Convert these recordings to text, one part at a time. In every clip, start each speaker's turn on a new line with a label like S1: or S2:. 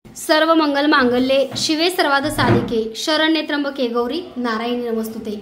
S1: सर्व मंगल मांगल्ये शिवे सर्वाद साधिके शरण्ये त्र्यंबके गौरी नारायणी नमस्तुते।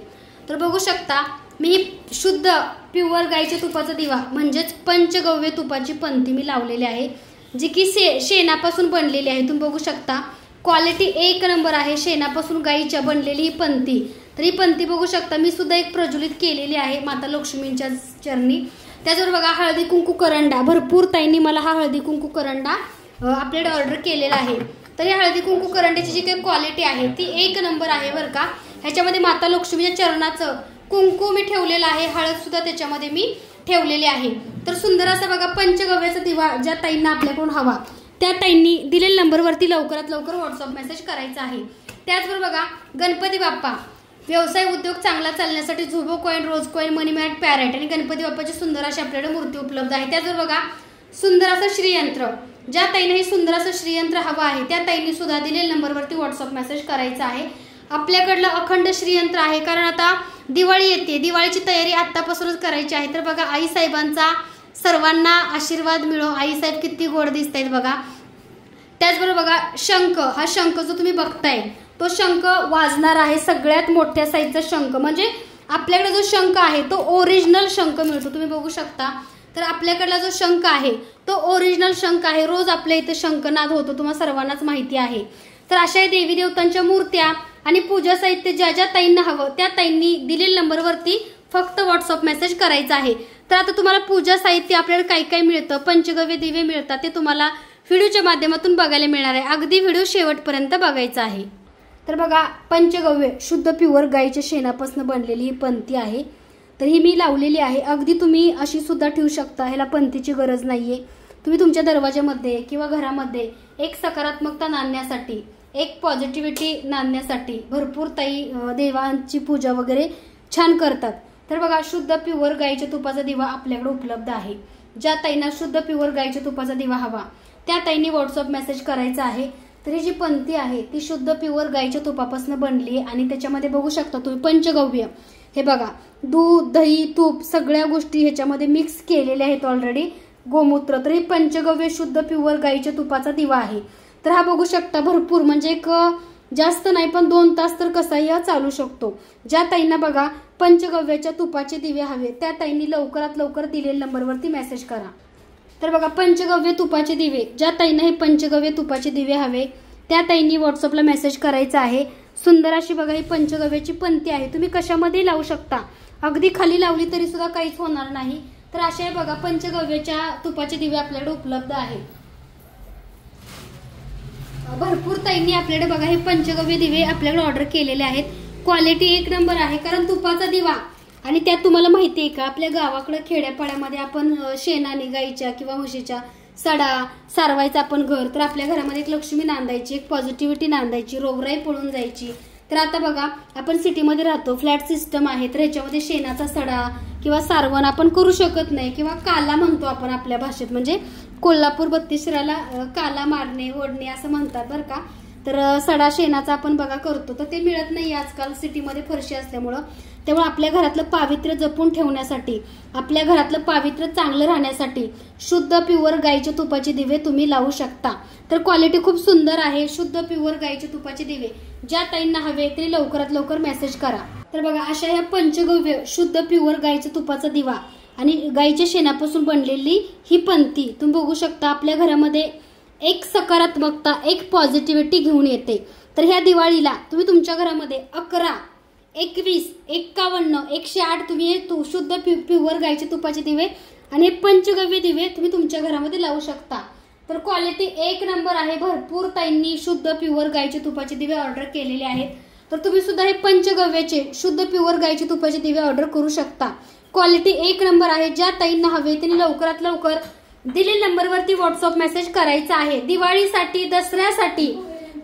S1: तर बघू शकता मी शुद्ध प्युअर गाईच्या तुपाचा दिवा म्हणजेच पंचगव्य तुपाची पंथी मी लावलेली आहे, जी की शेणापासून बनलेली आहे। तुम्ही बघू शकता क्वालिटी एक नंबर आहे। शेणापासून गाईच्या बनलेली ही पंथी, तर ही पंथी बघू शकता मी सुद्धा एक प्रज्वलित केलेली आहे माता लक्ष्मींच्या चरणी। त्याचबरोबर बघा हळदी कुंकू करंडा, भरपूर ताईंनी मला हा हळदी कुंकू करंडा आपल्याकडे ऑर्डर केलेला आहे। तर या हळदी कुंकू करंड्याची जी काही क्वालिटी आहे ती एक नंबर आहे बरं का। ह्याच्यामध्ये माता लक्ष्मीच्या चरणाचं कुंकू मी ठेवलेलं आहे, हळद सुद्धा त्याच्यामध्ये मी ठेवलेली आहे। तर सुंदर असा बघा पंचगव्याचा दिवा ज्या ताईंना आपल्याकडून हवा त्या ताईंनी दिलेल्या नंबरवरती लवकरात लवकर व्हॉट्सअप मेसेज करायचा आहे। त्याचबरोबर बघा गणपती बाप्पा व्यवसाय उद्योग चांगला चालण्यासाठी झुबो कॉइन, रोज कॉइन, मनी मॅट, पॅरेट आणि गणपती बाप्पाची सुंदर अशी आपल्याकडे मूर्ती उपलब्ध आहे। त्याचबरोबर बघा सुंदर असं श्रीयंत्र, ज्या ताईंना सुंदर असं श्रीयंत्र हवं आहे त्या ताईंनी सुद्धा दिलेल्या नंबरवरती व्हॉट्सअप मेसेज करायचा आहे। आपल्याकडलं अखंड श्रीयंत्र आहे, कारण आता दिवाळी येते, दिवाळीची तयारी आतापासूनच करायची आहे। तर बघा आई साहेबांचा सर्वांना आशीर्वाद मिळो, आई साहेब किती गोड दिसत आहेत बघा। त्याचबरोबर बघा शंख, हा शंख जो तुम्ही बघताय तो शंख वाजणार आहे, सगळ्यात मोठ्या साईजचा शंख, म्हणजे आपल्याकडे जो शंख आहे तो ओरिजिनल शंख मिळतो, तुम्ही बघू शकता। तर आपल्याकडला जो शंख आहे तो ओरिजिनल शंख आहे, रोज आपल्या इथे शंखनाद होतो, तुम्हाला सर्वांनाच माहिती आहे। तर अशा देवी देवतांच्या मूर्त्या आणि पूजा साहित्य ज्या ज्या ताईंना हवं त्या ताईंनी दिलेल्या नंबरवरती फक्त व्हॉट्सअप मेसेज करायचा आहे। तर आता तुम्हाला पूजा साहित्य आपल्याकडे काय काय मिळतं, पंचगव्य दिवे मिळतात, ते तुम्हाला व्हिडिओच्या माध्यमातून बघायला मिळणार आहे। अगदी व्हिडिओ शेवटपर्यंत बघायचा आहे। तर बघा पंचगव्य शुद्ध प्युअर गाईच्या शेणापासून बनलेली ही पंथी आहे, तर ही मी लावलेली आहे। अगदी तुम्ही अशी सुद्धा ठेवू शकता, ह्याला पंथीची गरज नाहीये। तुम्ही तुमच्या दरवाजामध्ये किंवा घरामध्ये एक सकारात्मकता नांदण्यासाठी, एक पॉझिटिव्हिटी नांदण्यासाठी भरपूर ताई देवांची पूजा वगैरे छान करतात। तर बघा शुद्ध प्युअर गाईच्या तुपाचा दिवा आपल्याकडे उपलब्ध आहे। ज्या ताईंना शुद्ध प्युअर गाईच्या तुपाचा दिवा हवा त्या ताईंनी व्हॉट्सअप मेसेज करायचा आहे। तर ही जी पंथी आहे ती शुद्ध प्युअर गाईच्या तुपापासून बनली आहे आणि त्याच्यामध्ये बघू शकता तुम्ही पंचगव्य, हे बघा दूध, दही, तूप सगळ्या गोष्टी ह्याच्यामध्ये मिक्स केलेल्या आहेत ऑलरेडी, गोमूत्र। तर ही पंचगव्य शुद्ध प्युअर गाईच्या तुपाचा दिवा आहे। तर हा बघू शकता भरपूर, म्हणजे एक जास्त नाही पण 2 तास तर कसाही हा चालू शकतो। ज्या ताईंना बघा पंचगव्याच्या तुपाचे दिवे हवे त्या ताईंनी लवकरात लवकर दिलेल्या नंबरवरती मेसेज करा। तर बघा पंचगव्य तुपाचे दिवे, ज्या ताईंना हे पंचगव्य तुपाचे दिवे हवे त्या ताईंनी व्हॉट्सअपला मेसेज करायचा आहे। सुंदर अशी बघा ही पंचगव्याची पंथी आहे, तुम्ही कशामध्ये लावू शकता, अगदी खाली लावली तरी सुद्धा काहीच होणार नाही। तर अशा बघा पंचगव्याच्या तुपाचे दिवे आपल्याकडे उपलब्ध आहेत। भरपूर ताईंनी आपल्याकडे बघा हे पंचगव्य दिवे आपल्याकडे ऑर्डर केलेले आहेत। क्वालिटी एक नंबर आहे, कारण तुपाचा दिवा आणि त्यात तुम्हाला माहिती आहे का आपल्या गावाकडे खेड्यापाड्यामध्ये आपण शेणाने गाईच्या किंवा म्हशीच्या सडा सारवायचा आपण घर, तर आपल्या घरामध्ये एक लक्ष्मी नांदायची, एक पॉझिटिव्हिटी नांदायची, रोगराई पळून जायची। तर आता बघा आपण सिटीमध्ये राहतो, फ्लॅट सिस्टम आहे, तर ह्याच्यामध्ये शेणाचा सडा किंवा सारवण आपण करू शकत नाही, किंवा काला म्हणतो आपण आपल्या भाषेत, म्हणजे कोल्हापूर 32 काला मारणे ओढणे असं म्हणतात बरं का। तर सडा शेणाचा आपण बघा करतो, तर ते मिळत नाही आजकाल सिटीमध्ये फरशी असल्यामुळं। त्यामुळे आपल्या घरातलं पावित्र्य जपून ठेवण्यासाठी, आपल्या घरातलं पावित्र्य चांगलं राहण्यासाठी शुद्ध प्युअर गाईच्या तुपाचे दिवे तुम्ही लावू शकता। तर क्वालिटी खूप सुंदर आहे, शुद्ध प्युअर गाईच्या तुपाचे दिवे ज्या ताईंना हवे ते लवकरात लवकर मेसेज करा। तर बघा अशा ह्या पंचगव्य शुद्ध प्युअर गाईच्या तुपाचा दिवा आणि गाईच्या शेणापासून बनलेली ही पंथी तुम्ही बघू शकता, आपल्या घरामध्ये एक सकारात्मकता, एक पॉझिटिव्हिटी घेऊन येते। तर ह्या दिवाळीला तुम्ही तुमच्या घरामध्ये 11, 21, 51, 108 तुम्ही शुद्ध प्युअर गाईच्या तुपाचे दिवे आणि पंचगव्य दिवे तुम्ही तुमच्या घरामध्ये लावू शकता। तर क्वालिटी एक नंबर आहे। भरपूर ताईंनी शुद्ध प्युअर गाईच्या तुपाचे दिवे ऑर्डर केलेले आहेत, तर तुम्ही सुद्धा हे पंचगव्याचे शुद्ध प्युअर गाईच्या तुपाचे दिवे ऑर्डर करू शकता। क्वालिटी एक नंबर आहे। ज्या ताईंना हवे त्यांनी लवकरात लवकर दिलेल्या नंबरवरती व्हॉट्सअप मेसेज करायचा आहे। दिवाळीसाठी, दसऱ्यासाठी,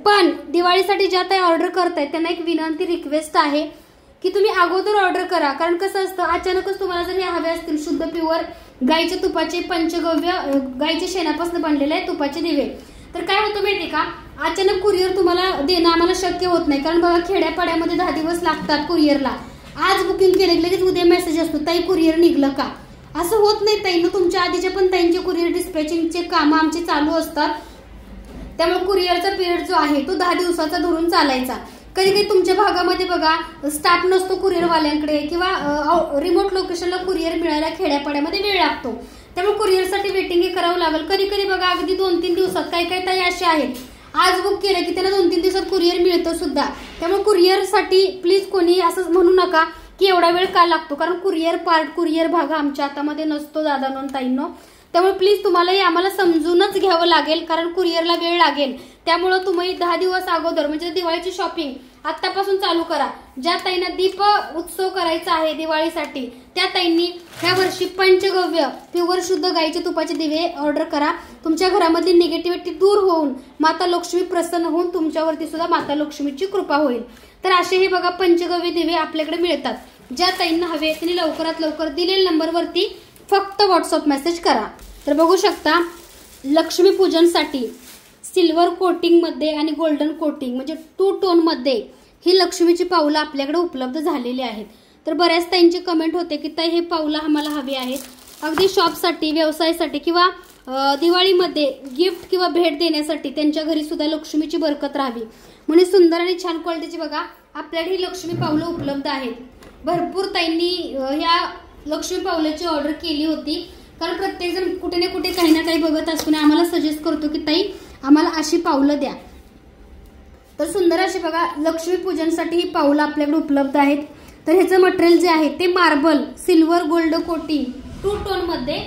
S1: पण दिवाळीसाठी ज्या ताई ऑर्डर करतायत त्यांना एक विनंती, रिक्वेस्ट आहे की तुम्ही अगोदर ऑर्डर करा, कारण कसं असतं अचानकच तुम्हाला जर हे हवे असतील शुद्ध प्युअर गाईच्या तुपाचे पंचगव्य गाईच्या शेणापासून बनलेले तुपाचे दिवे, तर काय होतं माहिती का, अचानक कुरिअर तुम्हाला देणं आम्हाला शक्य होत नाही, कारण बघा खेड्यापाड्यामध्ये 10 दिवस लागतात कुरिअरला। आज बुकिंग केलं लगेच उद्या मेसेज असतो ताई कुरिअर निघलं का, असं होत नाही ताईंनो। तुमच्या आधीच्या पण ताईंचे कुरिअर डिस्पॅचिंगचे कामं आमचे चालू असतात, त्यामुळे कुरिअरचा पिरियड जो आहे तो 10 दिवसाचा धरून चालायचा. कधी कधी तुमच्या भागामध्ये बघा स्टाफ नसतो कुरिअरवाल्यांकडे किंवा रिमोट लोकेशनला कुरिअर मिळायला खेड्यापाड्यामध्ये वेळ लागतो. त्यामुळे कुरिअरसाठी वेटिंग हे करावं लागेल. कधी कधी बघा अगदी 2-3 दिवसात काही काही ताई असे आहेत आज बुक केलं की त्यांना 2-3 दिवसात कुरिअर मिळतं सुद्धा. त्यामुळे कुरिअरसाठी प्लीज कोणी असं म्हणू नका की एवढा वेळ का लागतो, कारण कुरिअर भाग आमच्या हातामध्ये नसतो दादांनो ताईंनो. त्यामुळे प्लीज तुम्हालाही आम्हाला समजूनच घ्यावं लागेल, कारण कुरिअरला वेळ लागेल. त्यामुळे तुम्ही 10 दिवस अगोदर म्हणजे दिवाळीची शॉपिंग आतापासून चालू करा. ज्या ताईंना दीप उत्सव करायचा आहे दिवाळीसाठी त्या ताईंनी ह्या वर्षी पंचगव्य प्युअर शुद्ध गाईचे तुपाचे दिवे ऑर्डर करा. तुमच्या घरामधली निगेटिव्हिटी दूर होऊन माता लक्ष्मी प्रसन्न होऊन तुमच्यावरती सुद्धा माता लक्ष्मीची कृपा होईल. तर असे हे बघा पंचगव्य दिवे आपल्याकडे मिळतात. ज्या ताईंना हवे त्यांनी लवकरात लवकर दिलेल्या नंबरवरती फक्त व्हॉट्सअप मेसेज करा. तर बघू शकता लक्ष्मी पूजनसाठी सिल्वर कोटिंग मध्ये आणि गोल्डन कोटिंग म्हणजे 2 टोन मध्ये ही लक्ष्मीची पावलं आपल्याकडे उपलब्ध झालेली आहेत. तर बऱ्याच ताईंची कमेंट होते की ताई हे पावलं आम्हाला हवी आहेत, अगदी शॉपसाठी व्यवसायासाठी किंवा दिवाळीमध्ये गिफ्ट किंवा भेट देण्यासाठी त्यांच्या घरी सुद्धा लक्ष्मीची बरकत राहावी म्हणून सुंदर आणि छान क्वालिटीची बघा आपल्याकडे ही लक्ष्मी पावलं उपलब्ध आहेत. भरपूर ताईंनी ह्या लक्ष्मी पावलाची ऑर्डर केली होती, कारण प्रत्येक जण कुठे ना कुठे काही ना काही बघत असतो आम्हाला सजेस्ट करतो की ताई आम्हाला अशी पावलं द्या. तर सुंदर अशी बघा लक्ष्मी पूजनसाठी ही पावलं आपल्याकडे उपलब्ध आहेत. तर ह्याचं मटेरियल जे आहे ते marble silver gold coating 2 tone मध्ये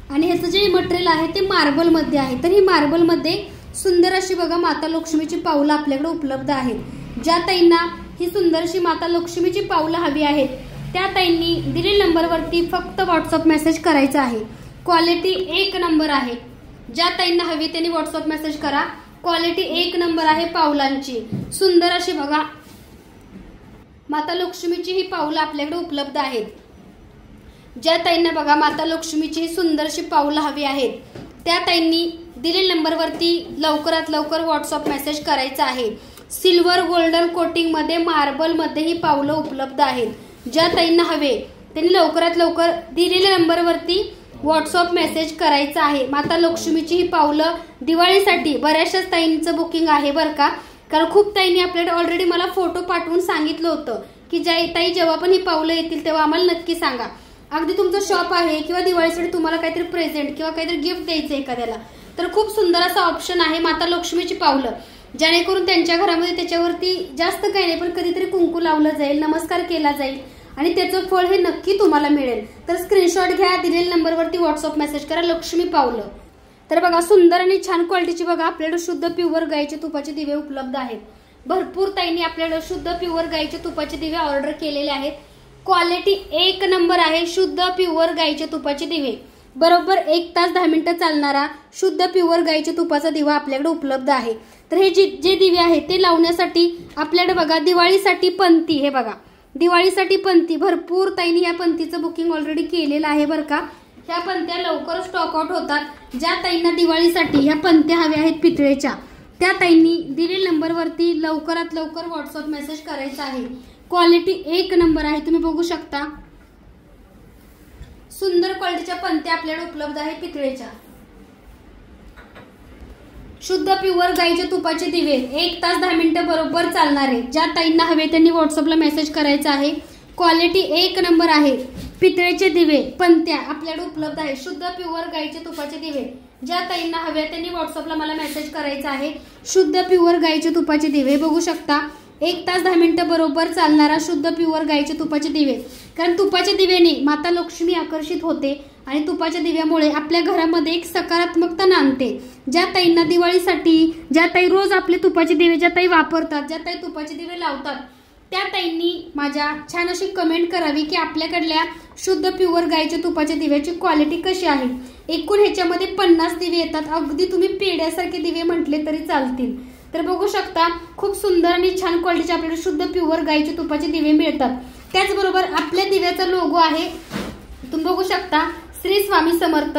S1: आणि ह्याचं जे मटेरियल आहे ते मार्बल मध्ये आहे. तर ही मार्बल मध्ये सुंदर अशी बघा माता लक्ष्मीची पावलं आपल्याकडे उपलब्ध आहेत. ज्या ताईंना ही सुंदरशी माता लक्ष्मीची पावलं हवी आहेत त्या ताईंनी दिलेल्या नंबरवरती फक्त व्हॉट्सअप मेसेज करायचा आहे. क्वालिटी 1 नंबर आहे. ज्या ताईंना हवी त्यांनी व्हॉट्सअप मेसेज करा. क्वालिटी 1 नंबर आहे पावलांची. सुंदर अशी बघा माता लक्ष्मीची ही पावलं आपल्याकडे उपलब्ध आहेत. ज्या ताईंना बघा माता लक्ष्मीची ही सुंदरशी पावलं हवी आहेत त्या ताईंनी दिलेल्या नंबरवरती लवकरात लवकर व्हॉट्सअप मेसेज करायचा आहे. सिल्वर गोल्डन कोटिंग मध्ये मार्बल मध्ये ही पावलं उपलब्ध आहेत. ज्या ताईंना हवे त्यांनी लवकरात लवकर दिलेल्या नंबरवरती व्हॉट्सअप मेसेज करायचा आहे. माता लक्ष्मीची ही पावलं दिवाळीसाठी बऱ्याचशाच ताईंचं बुकिंग आहे बरं का, कारण खूप ताईंनी आपल्याकडे ऑलरेडी मला फोटो पाठवून सांगितलं होतं की ज्या ताई जेव्हा पण ही पावलं येतील तेव्हा आम्हाला नक्की सांगा. अगदी तुमचं शॉप आहे किंवा दिवाळीसाठी तुम्हाला काहीतरी प्रेझेंट किंवा काहीतरी गिफ्ट द्यायचं एखाद्याला तर खूप सुंदर असा ऑप्शन आहे माता लक्ष्मीची पावलं, जेणेकरून त्यांच्या घरामध्ये त्याच्यावरती जास्त काही नाही पण कधीतरी कुंकू लावलं जाईल, नमस्कार केला जाईल आणि त्याचं फळ हे नक्की तुम्हाला मिळेल. तर स्क्रीनशॉट घ्या, दिलेल्या नंबरवरती व्हॉट्सअप मेसेज करा लक्ष्मी पावलं. तर बघा सुंदर आणि छान क्वालिटीची बघा आपल्याकडे शुद्ध प्युअर गाईचे तुपाचे दिवे उपलब्ध आहेत. भरपूर ताईंनी आपल्याकडे शुद्ध प्युअर गाईचे तुपाचे दिवे ऑर्डर केलेले आहेत. क्वालिटी 1 नंबर आहे. शुद्ध प्युअर गाईचे तुपाचे दिवे बरोबर 1 तास 10 मिनिटं चालणारा शुद्ध प्युअर गाईच्या तुपाचा दिवा आपल्याकडे उपलब्ध आहे. तर हे जे दिवे आहेत ते लावण्यासाठी आपल्याकडे बघा दिवाळीसाठी पंती, हे बघा दिवाळीसाठी पंती भरपूर ताईंनी या पंतीचं बुकिंग ऑलरेडी केलेलं आहे बरं का. ह्या पंत्या लवकर स्टॉक आउट होतात. ज्या ताईंना दिवाळीसाठी ह्या पंत्या हव्या आहेत पितळेच्या त्या ताईंनी दिलेल्या नंबरवरती लवकरात लवकर व्हॉट्सअप मेसेज करायचा आहे. क्वालिटी 1 नंबर आहे. तुम्ही बघू शकता सुंदर क्वालिटीच्या पंत्या आपल्याकडे उपलब्ध आहे पितळेच्या. शुद्ध प्युअर गाईच्या तुपाचे दिवे 1 तास 10 मिनिटं बरोबर चालणारे. ज्या ताईंना हवे त्यांनी व्हॉट्सअपला मेसेज करायचा आहे. क्वालिटी 1 नंबर आहे. पितळेचे दिवे पंत्या आपल्याकडे उपलब्ध आहे. शुद्ध प्युअर गाईचे तुपाचे दिवे ज्या ताईंना हवे त्यांनी व्हॉट्सअपला मला मेसेज करायचा आहे. शुद्ध प्युअर गाईचे तुपाचे दिवे बघू शकता 1 तास 10 मिनिटं बरोबर चालणारा शुद्ध प्युअर गाईचे तुपाचे दिवे. कारण तुपाच्या दिव्याने माता लक्ष्मी आकर्षित होते आणि तुपाच्या दिव्यामुळे आपल्या घरामध्ये एक सकारात्मकता नांदते. ज्या ताईंना दिवाळीसाठी ज्या ताई रोज आपले तुपाचे दिवे ज्या ताई वापरतात ज्या ताई तुपाचे दिवे लावतात त्या ताईंनी माझ्या छान अशी कमेंट करावी की आपल्याकडल्या शुद्ध प्युअर गाईच्या तुपाच्या दिव्याची क्वालिटी कशी आहे. एकूण ह्याच्यामध्ये 50 दिवे येतात. अगदी तुम्ही पेड्यासारखे दिवे म्हटले तरी चालतील. तर बघू शकता खूप सुंदर आणि छान क्वालिटीचे आपल्याला शुद्ध प्युअर गाईचे तुपाचे दिवे मिळतात. त्याचबरोबर आपल्या दिव्याचा लोगो आहे. तुम्ही बघू शकता श्री स्वामी समर्थ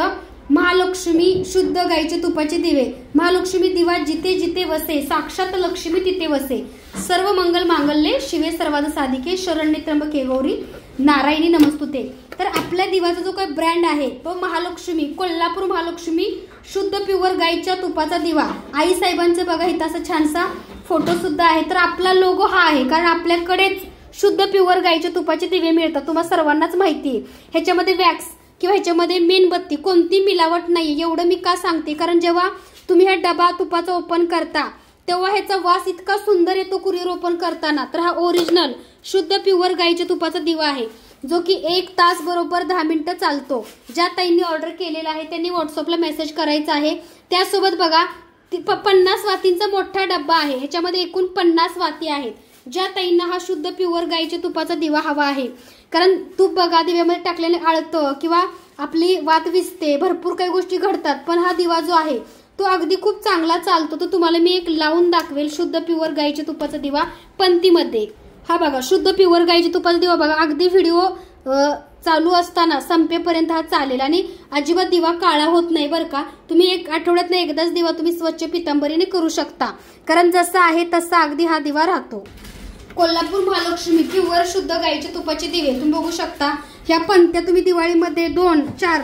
S1: महालक्ष्मी शुद्ध गाईचे तुपाचे दिवे. महालक्ष्मी दिवा जिथे जिथे वसे साक्षात लक्ष्मी तिथे वसे. सर्व मंगल मांगल्ये शिवे सर्वार्थ साधिके शरण्ये त्र्यंबके गौरी नारायणी नमस्तुते. तर आपल्या दिवाचा जो काही ब्रँड आहे तो महालक्ष्मी कोल्हापूर महालक्ष्मी शुद्ध प्युअर गाईच्या तुपाचा दिवा. आई साहेबांचं बघा इथं असं छानसा फोटो सुद्धा आहे. तर आपला लोगो हा आहे, कारण आपल्याकडेच शुद्ध प्युअर गाईच्या तुपाचे दिवे मिळतात. तुम्हाला सर्वांनाच माहिती आहे. ह्याच्यामध्ये वॅक्स किंवा ह्याच्यामध्ये मेणबत्ती कोणती मिलावट नाही. एवढं मी का सांगते, कारण जेव्हा तुम्ही हा डबा तुपाचा ओपन करता तेव्हा ह्याचा वास इतका सुंदर येतो कुरिअर ओपन करताना. तर हा ओरिजिनल शुद्ध प्युअर गाईच्या तुपाचा दिवा आहे, जो की 1 तास बरोबर 10 मिनिटं चालतो. ज्या ताईंनी ऑर्डर केलेला आहे त्यांनी व्हॉट्सअपला मेसेज करायचा आहे. त्यासोबत बघा 50 वातींचा मोठा डब्बा आहे. ह्याच्यामध्ये एकूण 50 वाती आहेत. ज्या ताईंना हा शुद्ध प्युअर गाईच्या तुपाचा दिवा हवा आहे, कारण तूप बघा दिव्यामध्ये टाकलेले आळतं किंवा आपली वात विजते, भरपूर काही गोष्टी घडतात. पण हा दिवा जो आहे तो अगदी खूप चांगला चालतो. तर तुम्हाला मी एक लावून दाखवेल शुद्ध प्युअर गाईच्या तुपाचा दिवा पंतीमध्ये. हा बघा शुद्ध प्युअर गाईच्या तुपाचा दिवा बघा. अगदी व्हिडिओ चालू असताना संपेपर्यंत हा चालेल आणि अजिबात दिवा काळा होत नाही बरं का. तुम्ही 1 आठवड्यातनं एकदाच दिवा तुम्ही स्वच्छ पितांबरीने करू शकता, कारण जसा आहे तसा अगदी हा दिवा राहतो. कोल्हापूर महालक्ष्मी प्युअर शुद्ध गाईच्या तुपाचे दिवे तुम्ही बघू शकता. ह्या पंत्या तुम्ही दिवाळीमध्ये 2, 4,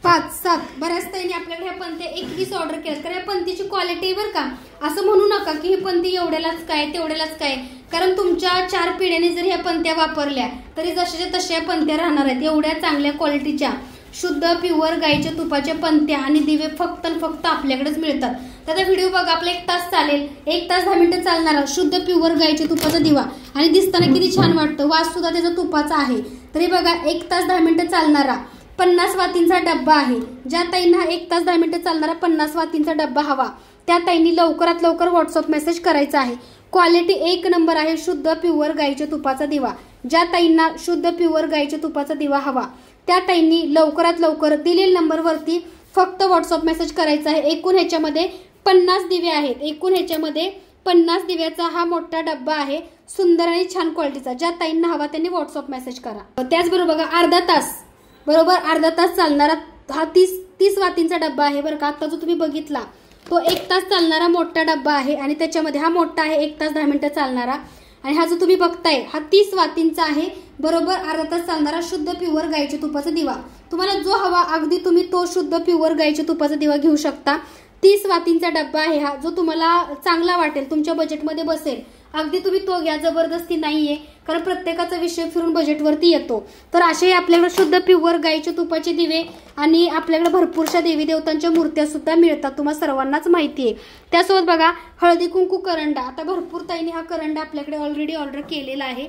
S1: 5, 7 बऱ्याच ताईंनी आपल्याकडे ह्या पंत्या 21 ऑर्डर केल्या. कारण या पंतीची क्वालिटी बरं का, असं म्हणू नका की ही पंती एवढ्यालाच काय तेवढ्यालाच काय, कारण तुमच्या 4 पिढ्यांनी जर ह्या पंत्या वापरल्या तरी जशाच्या तशा पंत्या राहणार आहेत. एवढ्या चांगल्या क्वालिटीच्या शुद्ध प्युअर गाईच्या तुपाच्या पंत्या आणि दिवे फक्त आपल्याकडेच मिळतात. त्याचा व्हिडिओ बघा आपला 1 तास चालेल. 1 तास 10 मिनिटं चालणारा शुद्ध प्युअर गाईच्या तुपाचा दिवा आणि दिसताना किती छान वाटतं. वास सुद्धा त्याचा तुपाचा आहे. तरी बघा 1 तास 10 मिनिटं चालणारा 50 वातींचा डब्बा आहे. ज्या ताईंना 1 तास 10 मिनिटं चालणारा 50 वातींचा डब्बा हवा त्या ताईंनी लवकरात लवकर व्हॉट्सअप मेसेज करायचा आहे. क्वालिटी 1 नंबर आहे शुद्ध प्युअर गाईच्या तुपाचा दिवा. ज्या ताईंना शुद्ध प्युअर गाईच्या तुपाचा दिवा हवा त्या ताईंनी लवकरात लवकर दिलेल्या नंबरवरती फक्त व्हॉट्सअप मेसेज करायचा आहे. एकूण ह्याच्यामध्ये 50 दिवे आहेत. एकूण ह्याच्यामध्ये 50 दिव्याचा हा मोठा डब्बा आहे, सुंदर आणि छान क्वालिटीचा. ज्या ताईंना हवा त्यांनी व्हॉट्सअप मेसेज करा. त्याचबरोबर बघा अर्धा तास चालणारा हा 30 वातींचा डब्बा आहे बरं का. आता जो तुम्ही बघितला तो 1 तास चालणारा मोठा डब्बा आहे आणि त्याच्यामध्ये हा मोठा आहे 1 तास 10 मिनिटं चालणारा. आणि हा जो तुम्ही बघताय हा 30 वातींचा आहे, बरोबर अर्धा तास चालणारा शुद्ध प्युअर गाईच्या तुपाचा दिवा. तुम्हाला जो हवा अगदी तुम्ही तो शुद्ध प्युअर गाईच्या तुपाचा दिवा घेऊ शकता. 30 वातींचा डब्बा आहे हा, जो तुम्हाला चांगला वाटेल, तुमच्या बजेटमध्ये बसेल, अगदी तुम्ही तो घ्या. जबरदस्ती नाहीये, कारण प्रत्येकाचा विषय फिरून बजेटवरती येतो. तर असे आपल्याकडे शुद्ध प्युअर गाईच्या तुपाचे दिवे आणि आपल्याकडे भरपूरशा देवी देवतांच्या मूर्त्या सुद्धा मिळतात, तुम्हाला सर्वांनाच माहिती आहे. त्यासोबत बघा हळदी कुंकू करंडा. आता भरपूर ताईंनी हा करंडा आपल्याकडे ऑलरेडी ऑर्डर केलेला आहे.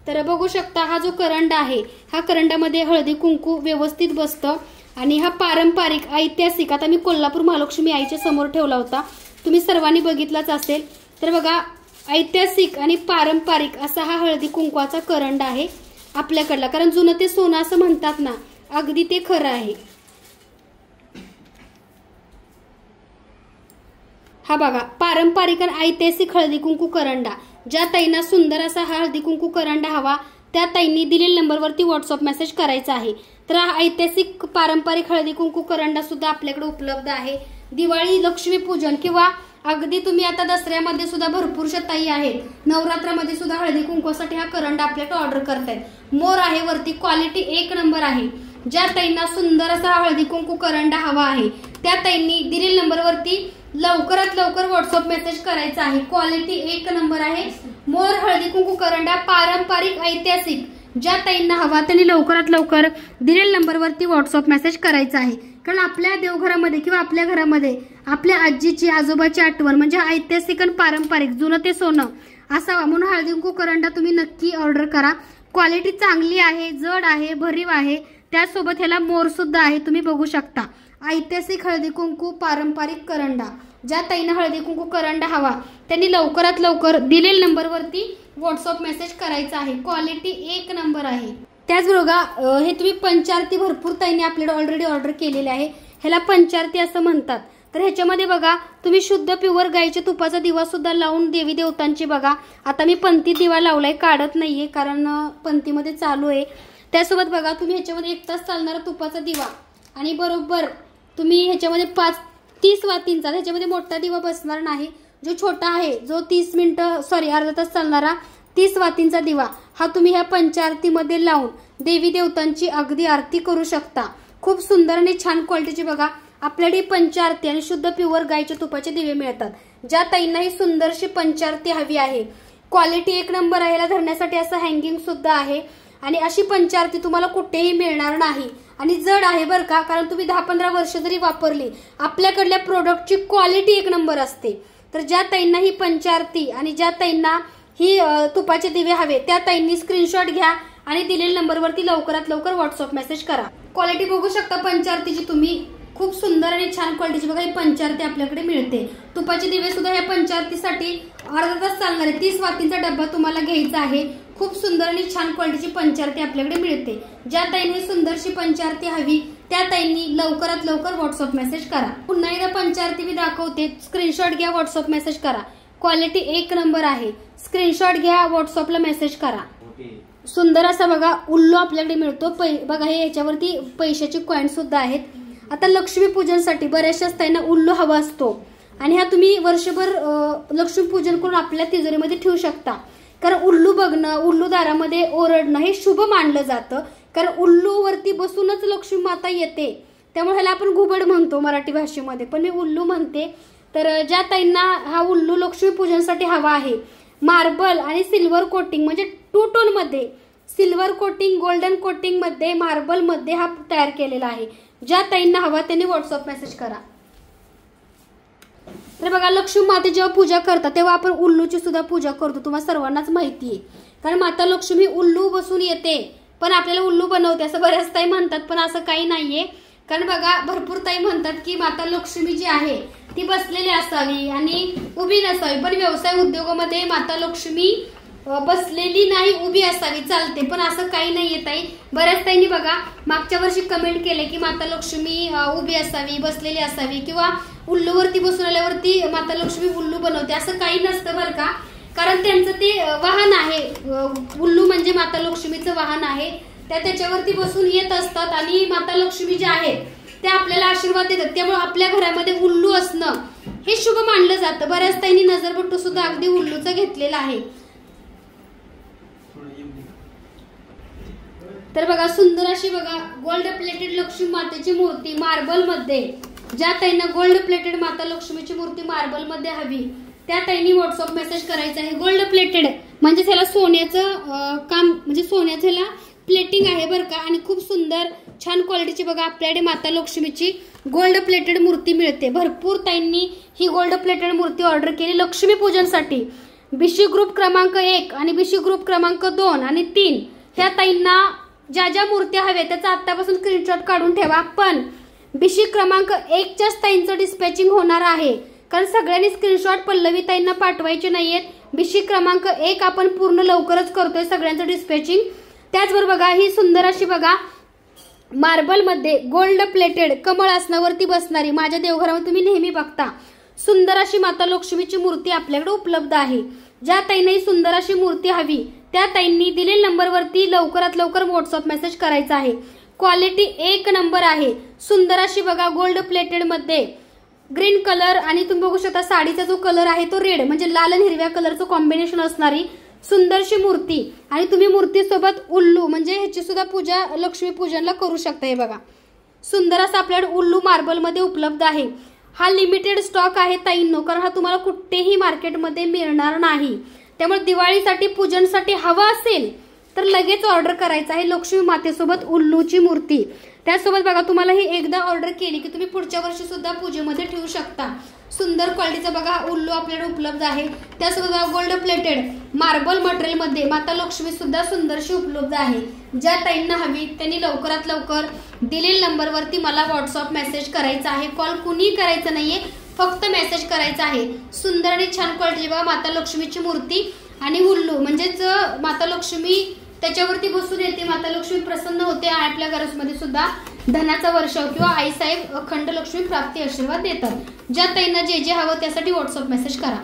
S1: तर बघू शकता हा जो करंडा आहे हा करंडामध्ये हळदी कुंकू व्यवस्थित बसतं आणि हा पारंपरिक ऐतिहासिक. आता मी कोल्हापूर महालक्ष्मी आईच्या समोर ठेवला होता, तुम्ही सर्वांनी बघितलाच असेल. तर बघा ऐतिहासिक आणि पारंपरिक असा हा हळदी कुंकवाचा करंडा आहे आपल्याकडला, कारण जुनं ते सोनं असं म्हणतात ना, अगदी ते खरं आहे. हा बघा पारंपरिक आणि ऐतिहासिक हळदी कुंकू करंडा. ज्या ताईंना सुंदर असा हा हळदी कुंकू करंडा हवा त्या ताईंनी दिलेल्या नंबरवरती व्हॉट्सअप मेसेज करायचा आहे. तर हा ऐतिहासिक पारंपरिक हळदी कुंकू करंडा सुद्धा आपल्याकडे उपलब्ध आहे. दिवाळी, लक्ष्मीपूजन किंवा अगदी तुम्ही आता दसऱ्यामध्ये सुद्धा भरपूरशा ताई आहेत, नवरात्रामध्ये सुद्धा हळदी कुंकवासाठी हा करंडा आपल्याकडे ऑर्डर करतायत. मोर आहे वरती, क्वालिटी 1 नंबर आहे. ज्या ताईंना सुंदर असा हळदी कुंकू करंडा हवा आहे त्या ताईंनी दिलेल्या नंबरवरती लवकरात लवकर व्हॉट्सअप मेसेज करायचा आहे. क्वालिटी 1 नंबर आहे. मोर हळदी कुंकू करंडा पारंपरिक ऐतिहासिक. ज्या ताईंना हवा त्यांनी लवकरात लवकर दिलेल्या नंबरवरती व्हॉट्सअप मेसेज करायचा आहे. कारण आपल्या देवघरामध्ये किंवा आपल्या घरामध्ये आपल्या आजीची आजोबाची आठवण म्हणजे ऐतिहासिक आणि पारंपरिक जुनं ते सोनं असावा, म्हणून हळदी कुंकू करंडा तुम्ही नक्की ऑर्डर करा. क्वालिटी चांगली आहे, जड आहे, भरीव आहे. त्यासोबत ह्याला मोर सुद्धा आहे, तुम्ही बघू शकता. ऐतिहासिक हळदी कुंकू पारंपरिक करंडा. ज्या ताईंना हळदी कुंकू करंडा हवा त्यांनी लवकरात लवकर दिलेल्या नंबरवरती व्हॉट्सअप मेसेज करायचा आहे. क्वालिटी 1 नंबर आहे. त्याचबरोबर हे तुम्ही पंचारती भरपूर ताईंनी आपल्याला ऑलरेडी ऑर्डर केलेले आहे. ह्याला पंचारती असं म्हणतात. तर ह्याच्यामध्ये बघा तुम्ही शुद्ध प्युअर गाईच्या तुपाचा दिवा सुद्धा लावून देवी देवतांची बघा. आता मी पंथी दिवा लावलाय, काढत नाहीये कारण पंथीमध्ये चालू आहे. त्यासोबत बघा तुम्ही ह्याच्यामध्ये 1 तास चालणारा तुपाचा दिवा आणि बरोबर तुम्ही ह्याच्यामध्ये 30 वातींचा, ह्याच्यामध्ये मोठा दिवा बसणार नाही, जो छोटा आहे जो अर्धा तास चालणारा 30 वातींचा दिवा हा तुम्ही ह्या पंचारतीमध्ये लावून देवी देवतांची अगदी आरती करू शकता. खूप सुंदर आणि छान क्वालिटीची बघा आपल्याकडे पंचारती आणि शुद्ध प्युअर गायच्या तुपाचे दिवे मिळतात. ज्या ताईंना ही सुंदरशी पंचारती हवी आहे, क्वालिटी एक नंबर आहे, याला धरण्यासाठी असं हँगिंग सुद्धा आहे आणि अशी पंचारती तुम्हाला कुठेही मिळणार नाही आणि जड आहे बरं का, कारण तुम्ही 10-15 वर्ष जरी वापरली आपल्याकडल्या प्रोडक्टची क्वालिटी एक नंबर असते. तर ज्या ताईंना ही पंचारती आणि ज्या ताईंना ही तुपाचे दिवे हवे त्या ताईंनी स्क्रीनशॉट घ्या आणि दिलेल्या नंबरवरती लवकरात लवकर व्हॉट्सअप मेसेज करा. क्वालिटी बघू शकता पंचारतीची तुम्ही, खूप सुंदर आणि छान क्वालिटीची बघा ही पंचारती आपल्याकडे मिळते. तुपाचे दिवे सुद्धा या पंचारतीसाठी अर्धा तास चालणार आहे. 30 वातींचा डब्बा तुम्हाला घ्यायचा आहे. खूप सुंदर आणि छान क्वालिटीची पंचारती आपल्याकडे मिळते. ज्या ताईंनी सुंदरशी पंचारती हवी त्या ताईंनी लवकरात लवकर व्हॉट्सअप मेसेज करा. पुन्हा एकदा पंचारती मी दाखवते, स्क्रीनशॉट घ्या, व्हॉट्सअप मेसेज करा. क्वालिटी एक नंबर आहे, स्क्रीनशॉट घ्या, व्हॉट्सअपला मेसेज करा. सुंदर असा बघा उल्लू आपल्याकडे मिळतो. बघा हे याच्यावरती पैशाचे कॉइन सुद्धा आहेत. आता लक्ष्मी पूजनसाठी बऱ्याचशाच ताईंना उल्लू हवा असतो आणि हा तुम्ही वर्षभर लक्ष्मी पूजन करून आपल्या तिजोरीमध्ये ठेवू शकता. कारण उल्लू बघणं, उल्लू दारामध्ये ओरडणं हे शुभ मानलं जातं. कारण उल्लूवरती बसूनच लक्ष्मी माता येते, त्यामुळे ह्याला आपण घुबड म्हणतो मराठी भाषेमध्ये, पण मी उल्लू म्हणते. तर ज्या ताईंना हा उल्लू लक्ष्मी पूजनसाठी हवा आहे, मार्बल आणि सिल्वर कोटिंग म्हणजे 2 टोन मध्ये, सिल्वर कोटिंग, गोल्डन कोटिंग मध्ये, मार्बल मध्ये हा तयार केलेला आहे. ज्या ताईंना हवा त्यांनी व्हॉट्सअप मेसेज करा. तर बघा लक्ष्मी माते जेव्हा पूजा करतात तेव्हा आपण उल्लूची सुद्धा पूजा करतो, तुम्हाला सर्वांनाच माहिती आहे. कारण माता लक्ष्मी उल्लू बसून येते पण आपल्याला उल्लू बनवते असं बऱ्याच ताई म्हणतात, पण असं काही नाहीये. कारण बघा भरपूर ताई म्हणतात की माता लक्ष्मी जी आहे ती बसलेली असावी आणि उभी नसावी, पण व्यवसाय उद्योगामध्ये माता लक्ष्मी बसलेली नाही उभी असावी चालते, पण असं काही नाहीये ताई. बऱ्याच ताईंनी बघा मागच्या वर्षी कमेंट केले की माता लक्ष्मी उभी असावी, बसलेली असावी किंवा उल्लूवरती बसून आल्यावरती माता लक्ष्मी उल्लू बनवते, असं काही नसतं बरं का. कारण त्यांचं ते वाहन आहे, उल्लू म्हणजे माता लक्ष्मीचं वाहन आहे, त्याच्यावरती बसून येत असतात आणि माता लक्ष्मी जे आहेत त्या आपल्याला आशीर्वाद देतात. त्यामुळे आपल्या घरामध्ये उल्लू असणं हे शुभ मानलं जातं. बऱ्याच ताईंनी नजरबट्टू सुद्धा अगदी उल्लूचा घेतलेला आहे. तर बघा सुंदर अशी बघा गोल्ड प्लेटेड लक्ष्मी मातेची मूर्ती मार्बल मध्ये. ज्या ताईंना गोल्ड प्लेटेड माता लक्ष्मीची मूर्ती मार्बल मध्ये हवी त्या ताईंनी व्हॉट्सअप मेसेज करायचा आहे. गोल्ड प्लेटेड म्हणजे त्याला सोन्याचं काम, म्हणजे सोन्याचं ह्याला प्लेटिंग आहे बरं का, आणि खूप सुंदर छान क्वालिटीची बघा आपल्याकडे माता लक्ष्मीची गोल्ड प्लेटेड मूर्ती मिळते. भरपूर ताईंनी ही गोल्ड प्लेटेड मूर्ती ऑर्डर केली लक्ष्मी पूजनसाठी. बीसी ग्रुप क्रमांक 1 आणि बीसी ग्रुप क्रमांक 2 आणि 3 ह्या ताईंना ज्या ज्या मूर्त्या हव्या त्याचा आतापासून स्क्रीनशॉट काढून ठेवा. पण बीसी क्रमांक 1च्याच ताईंचं डिस्पॅचिंग होणार आहे, कारण सगळ्यांनी स्क्रीनशॉट पल्लवी ताईंना पाठवायचे नाहीयेत. बीसी क्रमांक 1 आपण पूर्ण लवकरच करतोय सगळ्यांचं डिस्पॅचिंग. त्याचबरोबर बघा ही सुंदर अशी बघा मार्बल मध्ये गोल्ड प्लेटेड कमळ आसनावरती बसणारी, माझ्या देवघरामध्ये तुम्ही नेहमी बघता, सुंदर अशी माता लक्ष्मीची मूर्ती आपल्याकडे उपलब्ध आहे. ज्या ताईंना ही सुंदर अशी मूर्ती हवी त्या ताईंनी दिलेल्या नंबरवरती लवकरात लवकर व्हॉट्सअप मेसेज करायचा आहे. क्वालिटी एक नंबर आहे. सुंदर अशी बघा गोल्ड प्लेटेड मध्ये ग्रीन कलर आणि तुम्ही बघू शकता साडीचा जो कलर आहे तो रेड म्हणजे लाल आणि हिरव्या कलरचं कॉम्बिनेशन असणारी सुंदरशी मूर्ती. आणि तुम्ही मूर्तीसोबत उल्लू म्हणजे ह्याची सुद्धा पूजा लक्ष्मी पूजनला करू शकता. हे बघा सुंदर असा आपल्याकडे उल्लू मार्बल मध्ये उपलब्ध आहे. हा लिमिटेड स्टॉक आहे ताईंनो, कारण हा तुम्हाला कुठेही मार्केटमध्ये मिळणार नाही. त्यामुळे दिवाळीसाठी पूजनसाठी हवा असेल तर लगेच ऑर्डर करायचं आहे लक्ष्मी मातेसोबत उल्लूची मूर्ती. त्यासोबत बघा तुम्हाला ही एकदा ऑर्डर केली की तुम्ही पुढच्या वर्षी सुद्धा पूजेमध्ये ठेवू शकता. सुंदर क्वालिटीचा बघा उल्लू आपल्याकडे उपलब्ध आहे. त्यासोबत गोल्ड प्लेटेड मार्बल मटेरियल मध्ये माता लक्ष्मी सुद्धा सुंदरशी उपलब्ध आहे. ज्या ताईंना हवी त्यांनी लवकरात लवकर दिलेल्या नंबरवरती मला व्हॉट्सअप मेसेज करायचा आहे. कॉल कुणी करायचं नाहीये, फक्त मेसेज करायचा आहे. सुंदर आणि छान क्वालिटी बघा माता लक्ष्मीची मूर्ती आणि उल्लू म्हणजेच माता लक्ष्मी त्याच्यावरती बसून येते, माता लक्ष्मी प्रसन्न होते. आपल्या घरामध्ये सुद्धा धनाचा वर्षाव किंवा आईसाहेब अखंड लक्ष्मी प्राप्ती आशीर्वाद देतात. ज्या ताईंना जे जे हवं त्यासाठी व्हॉट्सअप मेसेज करा.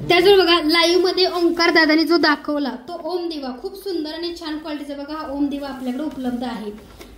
S1: त्याचबरोबर बघा लाईव्ह मध्ये ओंकार दादानी जो दाखवला तो ओम दिवा खूप सुंदर आणि छान क्वालिटीचा बघा हा ओम दिवा आपल्याकडे उपलब्ध आहे.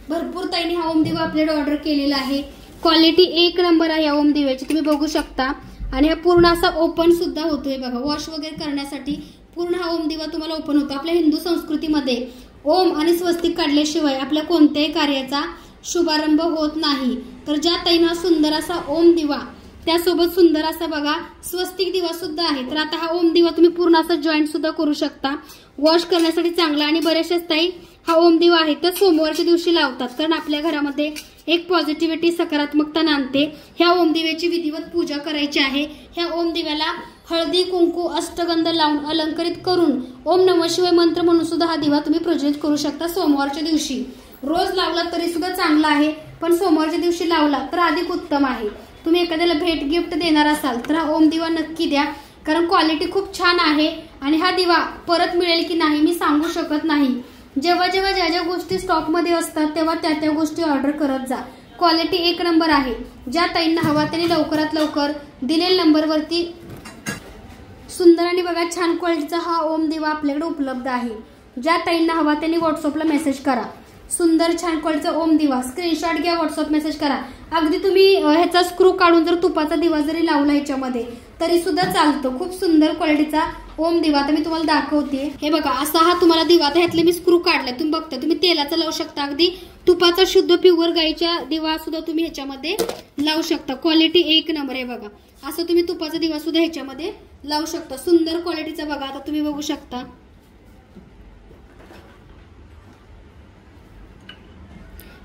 S1: भरपूर ताईंनी हा ओम दिवा आपल्याकडे ऑर्डर केलेला आहे. क्वालिटी एक नंबर आहे या ओम दिव्याची, तुम्ही बघू शकता. आणि हा पूर्ण असा ओपन सुद्धा होतोय बघा, वॉश वगैरे करण्यासाठी पूर्ण हा ओम दिवा तुम्हाला ओपन होतो. आपल्या हिंदू संस्कृतीमध्ये ओम आणि स्वस्तिक काढल्याशिवाय आपल्या कोणत्याही कार्याचा शुभारंभ होत नाही. तर ज्या ताईंना सुंदर असा ओम दिवा, त्यासोबत सुंदर असा बघा स्वस्तिक दिवा सुद्धा आहे, तर आता हा ओम दिवा तुम्ही पूर्ण असा जॉईंट सुद्धा करू शकता, वॉश करण्यासाठी चांगला. आणि बरेचशाच ताई हा ओम दिवा आहे तर सोमवारच्या दिवशी लावतात, कारण आपल्या घरामध्ये एक पॉझिटिव्हिटी, सकारात्मकता नांदते. ह्या ओम दिव्याची विधिवत पूजा करायची आहे. ह्या ओम दिव्याला हळदी कुंकू अष्टगंध लावून अलंकरित करून ओम नमः शिवाय मंत्र म्हणून सुद्धा हा दिवा तुम्ही प्रज्वलित करू शकता सोमवारच्या दिवशी. रोज लावला तरी सुद्धा चांगला आहे, पण सोमवारच्या दिवशी लावला तर अधिक उत्तम आहे. तुम्ही एखाद्याला भेट गिफ्ट देणार असाल तर हा ओम दिवा नक्की द्या, कारण क्वालिटी खूप छान आहे. आणि हा दिवा परत मिळेल की नाही मी सांगू शकत नाही. जेव्हा जेव्हा ज्या ज्या गोष्टी स्टॉकमध्ये असतात तेव्हा त्या गोष्टी ऑर्डर करत जा. क्वालिटी एक नंबर आहे. ज्या ताईंना हवा त्यांनी लवकरात लवकर दिलेल्या नंबरवरती सुंदर आणि बघा छान क्वालिटीचा हा ओम दिवा आपल्याकडे उपलब्ध आहे. ज्या ताईंना हवा त्यांनी व्हॉट्सअपला मेसेज करा. सुंदर छान क्वालिटीचा ओम दिवा स्क्रीनशॉट घ्या, व्हॉट्सअप मेसेज करा. अगदी तुम्ही ह्याचा स्क्रू काढून जर तुपाचा दिवा जरी लावला ह्याच्यामध्ये तरी सुद्धा चालतो. खूप सुंदर क्वालिटीचा ओम दिवा आता मी तुम्हाला दाखवते. हे बघा असा हा तुम्हाला दिवा, आता ह्यातले मी स्क्रू काढलाय, तुम्ही बघता. तुम्ही तेलाचा लावू शकता, अगदी तुपाचा शुद्ध प्युअर गाईच्या दिवा सुद्धा तुम्ही ह्याच्यामध्ये लावू शकता. क्वालिटी एक नंबर आहे बघा. असं तुम्ही तुपाचा दिवा सुद्धा ह्याच्यामध्ये लावू शकता. सुंदर क्वालिटीचा बघा, आता तुम्ही बघू शकता.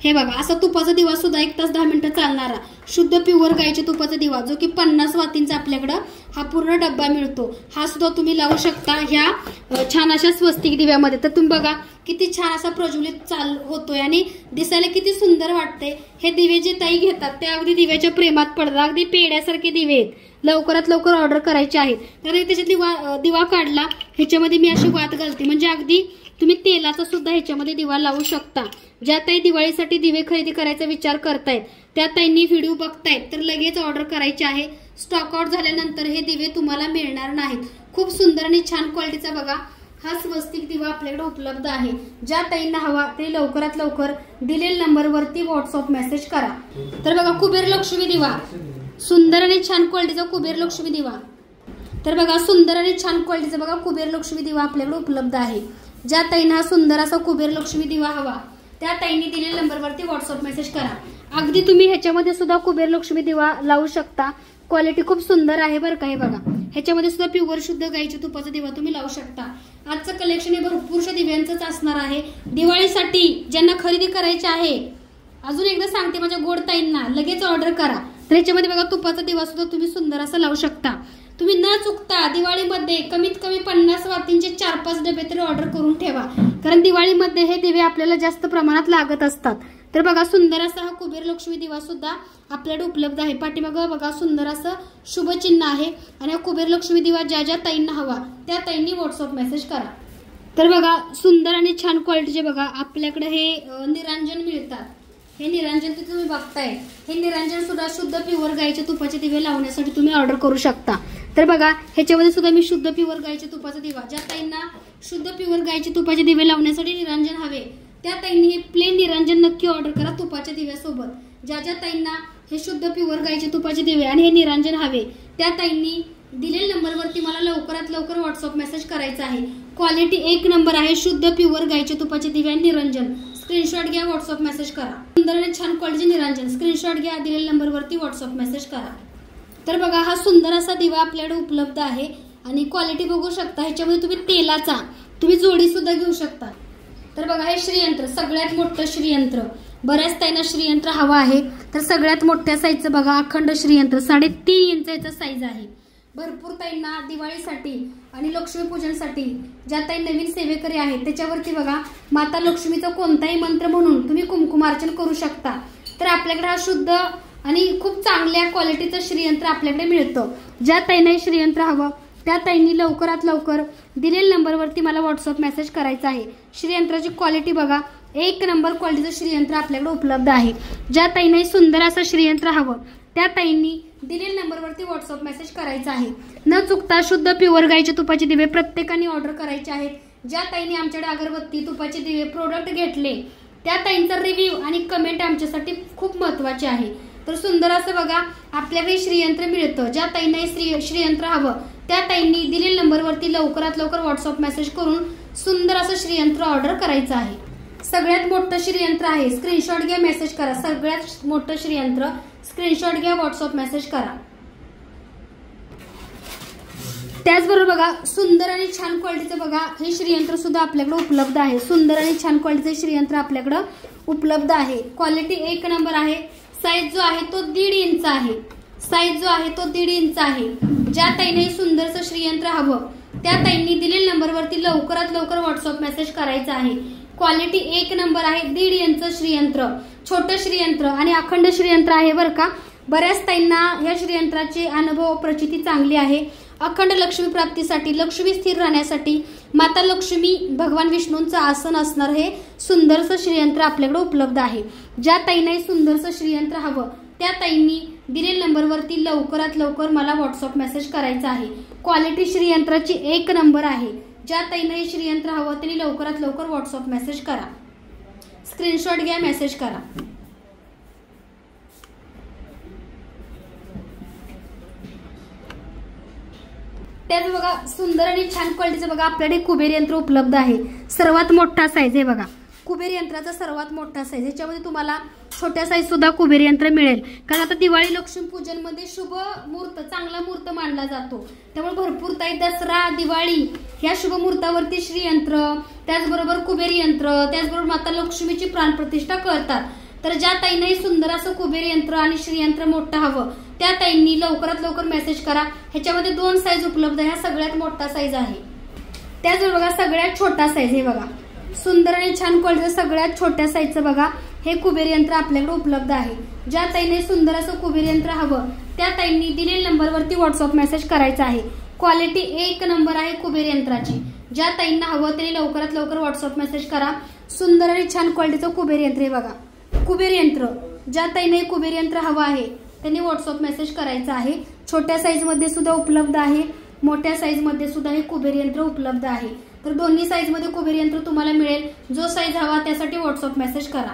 S1: हे बघा असा तुपाचा दिवा सुद्धा 1 तास 10 मिनिटं चालणारा शुद्ध प्युअर गाईच्या तुपाचा दिवा, जो की 50 वातींचा आपल्याकडं हा पूर्ण डब्बा मिळतो. हा सुद्धा तुम्ही लावू शकता ह्या छान अशा स्वस्तिक दिव्यामध्ये. तर तुम्ही बघा किती छान असा प्रज्वलित होतोय आणि दिसायला किती सुंदर वाटते. हे दिवे जे ताई घेतात ते अगदी दिव्याच्या प्रेमात पडतात. अगदी पेड्यासारखे दिवे आहेत. लवकरात लवकर ऑर्डर करायचे आहेत. तर त्याच्यातली दिवा काढला, ह्याच्यामध्ये मी अशी वात घालते, म्हणजे अगदी तुम्ही तेलाचा सुद्धा ह्याच्यामध्ये दिवा लावू शकता. ज्या ताई दिवाळीसाठी दिवे खरेदी करायचा विचार करतायत त्या ताईंनी व्हिडिओ बघतायत तर लगेच ऑर्डर करायचे आहे. स्टॉक आउट झाल्यानंतर हे दिवे तुम्हाला मिळणार नाहीत. खूप सुंदर आणि छान क्वालिटीचा बघा हा स्वस्तिक दिवा आपल्याकडे उपलब्ध आहे. ज्या ताईंना हवा ते लवकरात लवकर दिलेल्या नंबरवरती व्हॉट्सअप मेसेज करा. तर बघा कुबेर लक्ष्मी दिवा, सुंदर आणि छान क्वालिटीचा कुबेर लक्ष्मी दिवा. तर बघा सुंदर आणि छान क्वालिटीचा बघा कुबेर लक्ष्मी दिवा आपल्याकडे उपलब्ध आहे. ज्या ताईंना हा सुंदर असा कुबेर लक्ष्मी दिवा हवा त्या ताईंनी दिलेल्या नंबरवरती व्हॉट्सअप मेसेज करा. अगदी तुम्ही ह्याच्यामध्ये सुद्धा कुबेर लक्ष्मी दिवा लावू शकता. क्वालिटी खूप सुंदर आहे बरं का. हे बघा ह्याच्यामध्ये सुद्धा प्युअर शुद्ध गाईच्या तुपाचा दिवा तुम्ही लावू शकता. आजचं कलेक्शन हे भरपूरशा दिव्यांचंच असणार आहे. दिवाळीसाठी ज्यांना खरेदी करायची आहे, अजून एकदा सांगते माझ्या गोड ताईंना लगेच ऑर्डर करा. तर ह्याच्यामध्ये बघा तुपाचा दिवा सुद्धा तुम्ही सुंदर असा लावू शकता. तुम्ही न चुकता दिवाळीमध्ये कमीत कमी 50 वातींचे 4-5 डबे तरी ऑर्डर करून ठेवा, कारण दिवाळीमध्ये हे दिवे आपल्याला जास्त प्रमाणात लागत असतात. तर बघा सुंदर असा हा कुबेर लक्ष्मी दिवा सुद्धा आपल्याकडे उपलब्ध आहे. पाठीमागं बघा सुंदर असं शुभचिन्ह आहे. आणि हा कुबेर लक्ष्मी दिवा ज्या ज्या ताईंना हवा त्या ताईंनी व्हॉट्सअप मेसेज करा. तर बघा सुंदर आणि छान क्वालिटीचे बघा आपल्याकडे हे निरांजन मिळतात. हे निरांजन तुम्ही बघताय, हे निरांजन सुद्धा शुद्ध प्युअर गाईच्या तुपाचे दिवे लावण्यासाठी तुम्ही ऑर्डर करू शकता. तर बघा ह्याच्यामध्ये सुद्धा मी शुद्ध प्युअर गाईच्या तुपाचा दिवा, ज्या ताईंना शुद्ध प्युअर गाईचे तुपाचे दिवे लावण्यासाठी निरांजन हवे त्या ताईंनी हे प्लेन निरांजन नक्की ऑर्डर करा तुपाच्या दिव्यासोबत. ज्या ज्या ताईंना हे शुद्ध प्युअर गाईचे तुपाचे दिवे आणि हे निरांजन हवे त्या ताईंनी दिलेल्या नंबरवरती मला लवकरात लवकर व्हॉट्सअप मेसेज करायचा आहे. क्वालिटी एक नंबर आहे. शुद्ध प्युअर गाईचे तुपाचे दिवे आणि निरांजन स्क्रीनशॉट घ्या, व्हॉट्सअप मेसेज करा. सुंदर आणि छान क्वालिटीचे निरांजन स्क्रीनशॉट घ्या, दिलेल्या नंबरवरती व्हॉट्सअप मेसेज करा. तर बघा हा सुंदर असा दिवा आपल्याकडे उपलब्ध आहे आणि क्वालिटी बघू शकता. ह्याच्यामध्ये तुम्ही तेलाचा तुम्ही जोडी सुद्धा घेऊ शकता. तर बघा हे श्रीयंत्र सगळ्यात मोठं श्रीयंत्र, बऱ्याच ताईंना श्रीयंत्र हवा आहे तर सगळ्यात मोठ्या साईजचं बघा अखंड श्रीयंत्र 3.5 इंचाचा साईज आहे. भरपूर ताईंना दिवाळीसाठी आणि लक्ष्मीपूजनसाठी ज्या ताई नवीन सेवेकरी आहेत त्याच्यावरती बघा माता लक्ष्मीचा कोणताही मंत्र म्हणून तुम्ही कुंकुमार्चन करू शकता. तर आपल्याकडे हा शुद्ध आणि खूप चांगल्या क्वालिटीचं श्रीयंत्र आपल्याकडे मिळतं. ज्या ताईंना श्रीयंत्र हवं त्या ताईंनी लवकरात लवकर दिलेल्या नंबरवरती मला व्हॉट्सअप मेसेज करायचा आहे. श्रीयंत्राची क्वालिटी बघा एक नंबर क्वालिटीचं श्रीयंत्र आपल्याकडे उपलब्ध आहे. ज्या ताईंना सुंदर असं श्रीयंत्र हवं त्या ताईंनी दिलेल्या नंबरवरती व्हॉट्सअप मेसेज करायचा आहे. न चुकता शुद्ध प्युअर गाईच्या तुपाचे दिवे प्रत्येकाने ऑर्डर करायचे आहेत. ज्या ताईंनी आमच्याकडे अगरबत्ती तुपाचे दिवे प्रोडक्ट घेतले त्या ताईंचा रिव्ह्यू आणि कमेंट आमच्यासाठी खूप महत्वाचे आहे. तर सुंदर असं बघा आपल्याकडे श्रीयंत्र मिळतं. ज्या ताईंना श्रीयंत्र हवं त्या ताईंनी दिलेल्या नंबरवरती लवकरात लवकर व्हॉट्सअप मेसेज करून सुंदर असं श्रीयंत्र ऑर्डर करायचं आहे. सगळ्यात मोठं श्रीयंत्र आहे, स्क्रीनशॉट घ्या, मेसेज करा. सगळ्यात मोठं श्रीयंत्र स्क्रीनशॉट घ्या, व्हॉट्सअप मेसेज करा. त्याचबरोबर बघा सुंदर आणि छान क्वालिटीचं बघा हे श्रीयंत्र सुद्धा आपल्याकडे उपलब्ध आहे. सुंदर आणि छान क्वालिटीचे श्रीयंत्र आपल्याकडे उपलब्ध आहे. क्वालिटी एक नंबर आहे. साईज जो आहे तो 1.5 इंच आहे. साईज जो आहे तो 1.5 इंच आहे. ज्या ताईने सुंदरचं श्रीयंत्र हवं त्या ताईंनी दिलेल्या नंबरवरती लवकरात लवकर व्हॉट्सअप मेसेज करायचा आहे. क्वालिटी एक नंबर आहे. 1.5 इंच श्रीयंत्र, छोटं श्रीयंत्र आणि अखंड श्रीयंत्र आहे बरं का. बऱ्याच ताईंना या श्रीयंत्राचे अनुभव प्रचिती चांगली आहे. अखंड लक्ष्मी प्राप्तीसाठी, लक्ष्मी स्थिर राहण्यासाठी, माता लक्ष्मी भगवान विष्णूंचं आसन असणार हे सुंदरचं श्रीयंत्र आपल्याकडे उपलब्ध आहे. ज्या ताईंना सुंदरचं श्रीयंत्र हवं त्या ताईंनी दिलेल्या नंबरवरती लवकरात लवकर मला व्हॉट्सअप मेसेज करायचा आहे. क्वालिटी श्रीयंत्राची एक नंबर आहे. ज्या ताईंना हे श्रीयंत्र हवं त्यांनी लवकरात लवकर व्हॉट्सअप मेसेज करा. स्क्रीनशॉट घ्या, मेसेज करा. त्याच बघा सुंदर आणि छान क्वालिटीचं बघा आपल्याकडे कुबेर यंत्र उपलब्ध आहे. सर्वात मोठा साईज आहे बघा. कुबेर यंत्राचा सर्वात मोठा साईज. याच्यामध्ये तुम्हाला छोट्या साईज सुद्धा कुबेर यंत्र मिळेल. कारण आता दिवाळी लक्ष्मी पूजन मध्ये शुभ मुहूर्त, चांगला मुहूर्त मानला जातो. त्यामुळे भरपूर ताई दसरा, दिवाळी या शुभ मुहूर्तावरती श्रीयंत्र, त्याचबरोबर कुबेर यंत्र, त्याचबरोबर माता लक्ष्मीची प्राणप्रतिष्ठा करतात. तर ज्या ताईंनाही सुंदर असं कुबेर यंत्र आणि श्रीयंत्र मोठं हवं त्या ताईंनी लवकरात लवकर मेसेज करा. ह्याच्यामध्ये 2 साईज उपलब्ध आहे. हा सगळ्यात मोठा साईज आहे. त्याचबरोबर बघा सगळ्यात छोटा साईज हे बघा सुंदर आणि छान क्वालिटीचं सगळ्यात छोट्या साईजचं बघा हे कुबेर यंत्र आपल्याकडे उपलब्ध आहे. ज्या ताईने सुंदर असं कुबेर यंत्र हवं त्या ताईंनी दिलेल्या नंबरवरती व्हॉट्सअप मेसेज करायचा आहे. क्वालिटी एक नंबर आहे कुबेर यंत्राची. ज्या ताईंना हवं त्यांनी लवकरात लवकर व्हॉट्सअप मेसेज करा. सुंदर आणि छान क्वालिटीचं कुबेर यंत्र हे बघा. कुबेर यंत्र ज्या ताईने कुबेर यंत्र हवं आहे त्यांनी व्हॉट्सअप मेसेज करायचा आहे. छोट्या साईज मध्ये सुद्धा उपलब्ध आहे, मोठ्या साईज मध्ये सुद्धा हे कुबेर यंत्र उपलब्ध आहे. तर दोन्ही साईज मध्ये कुबेर यंत्र तुम्हाला मिळेल. जो साईज हवा त्यासाठी व्हॉट्सअप मेसेज करा.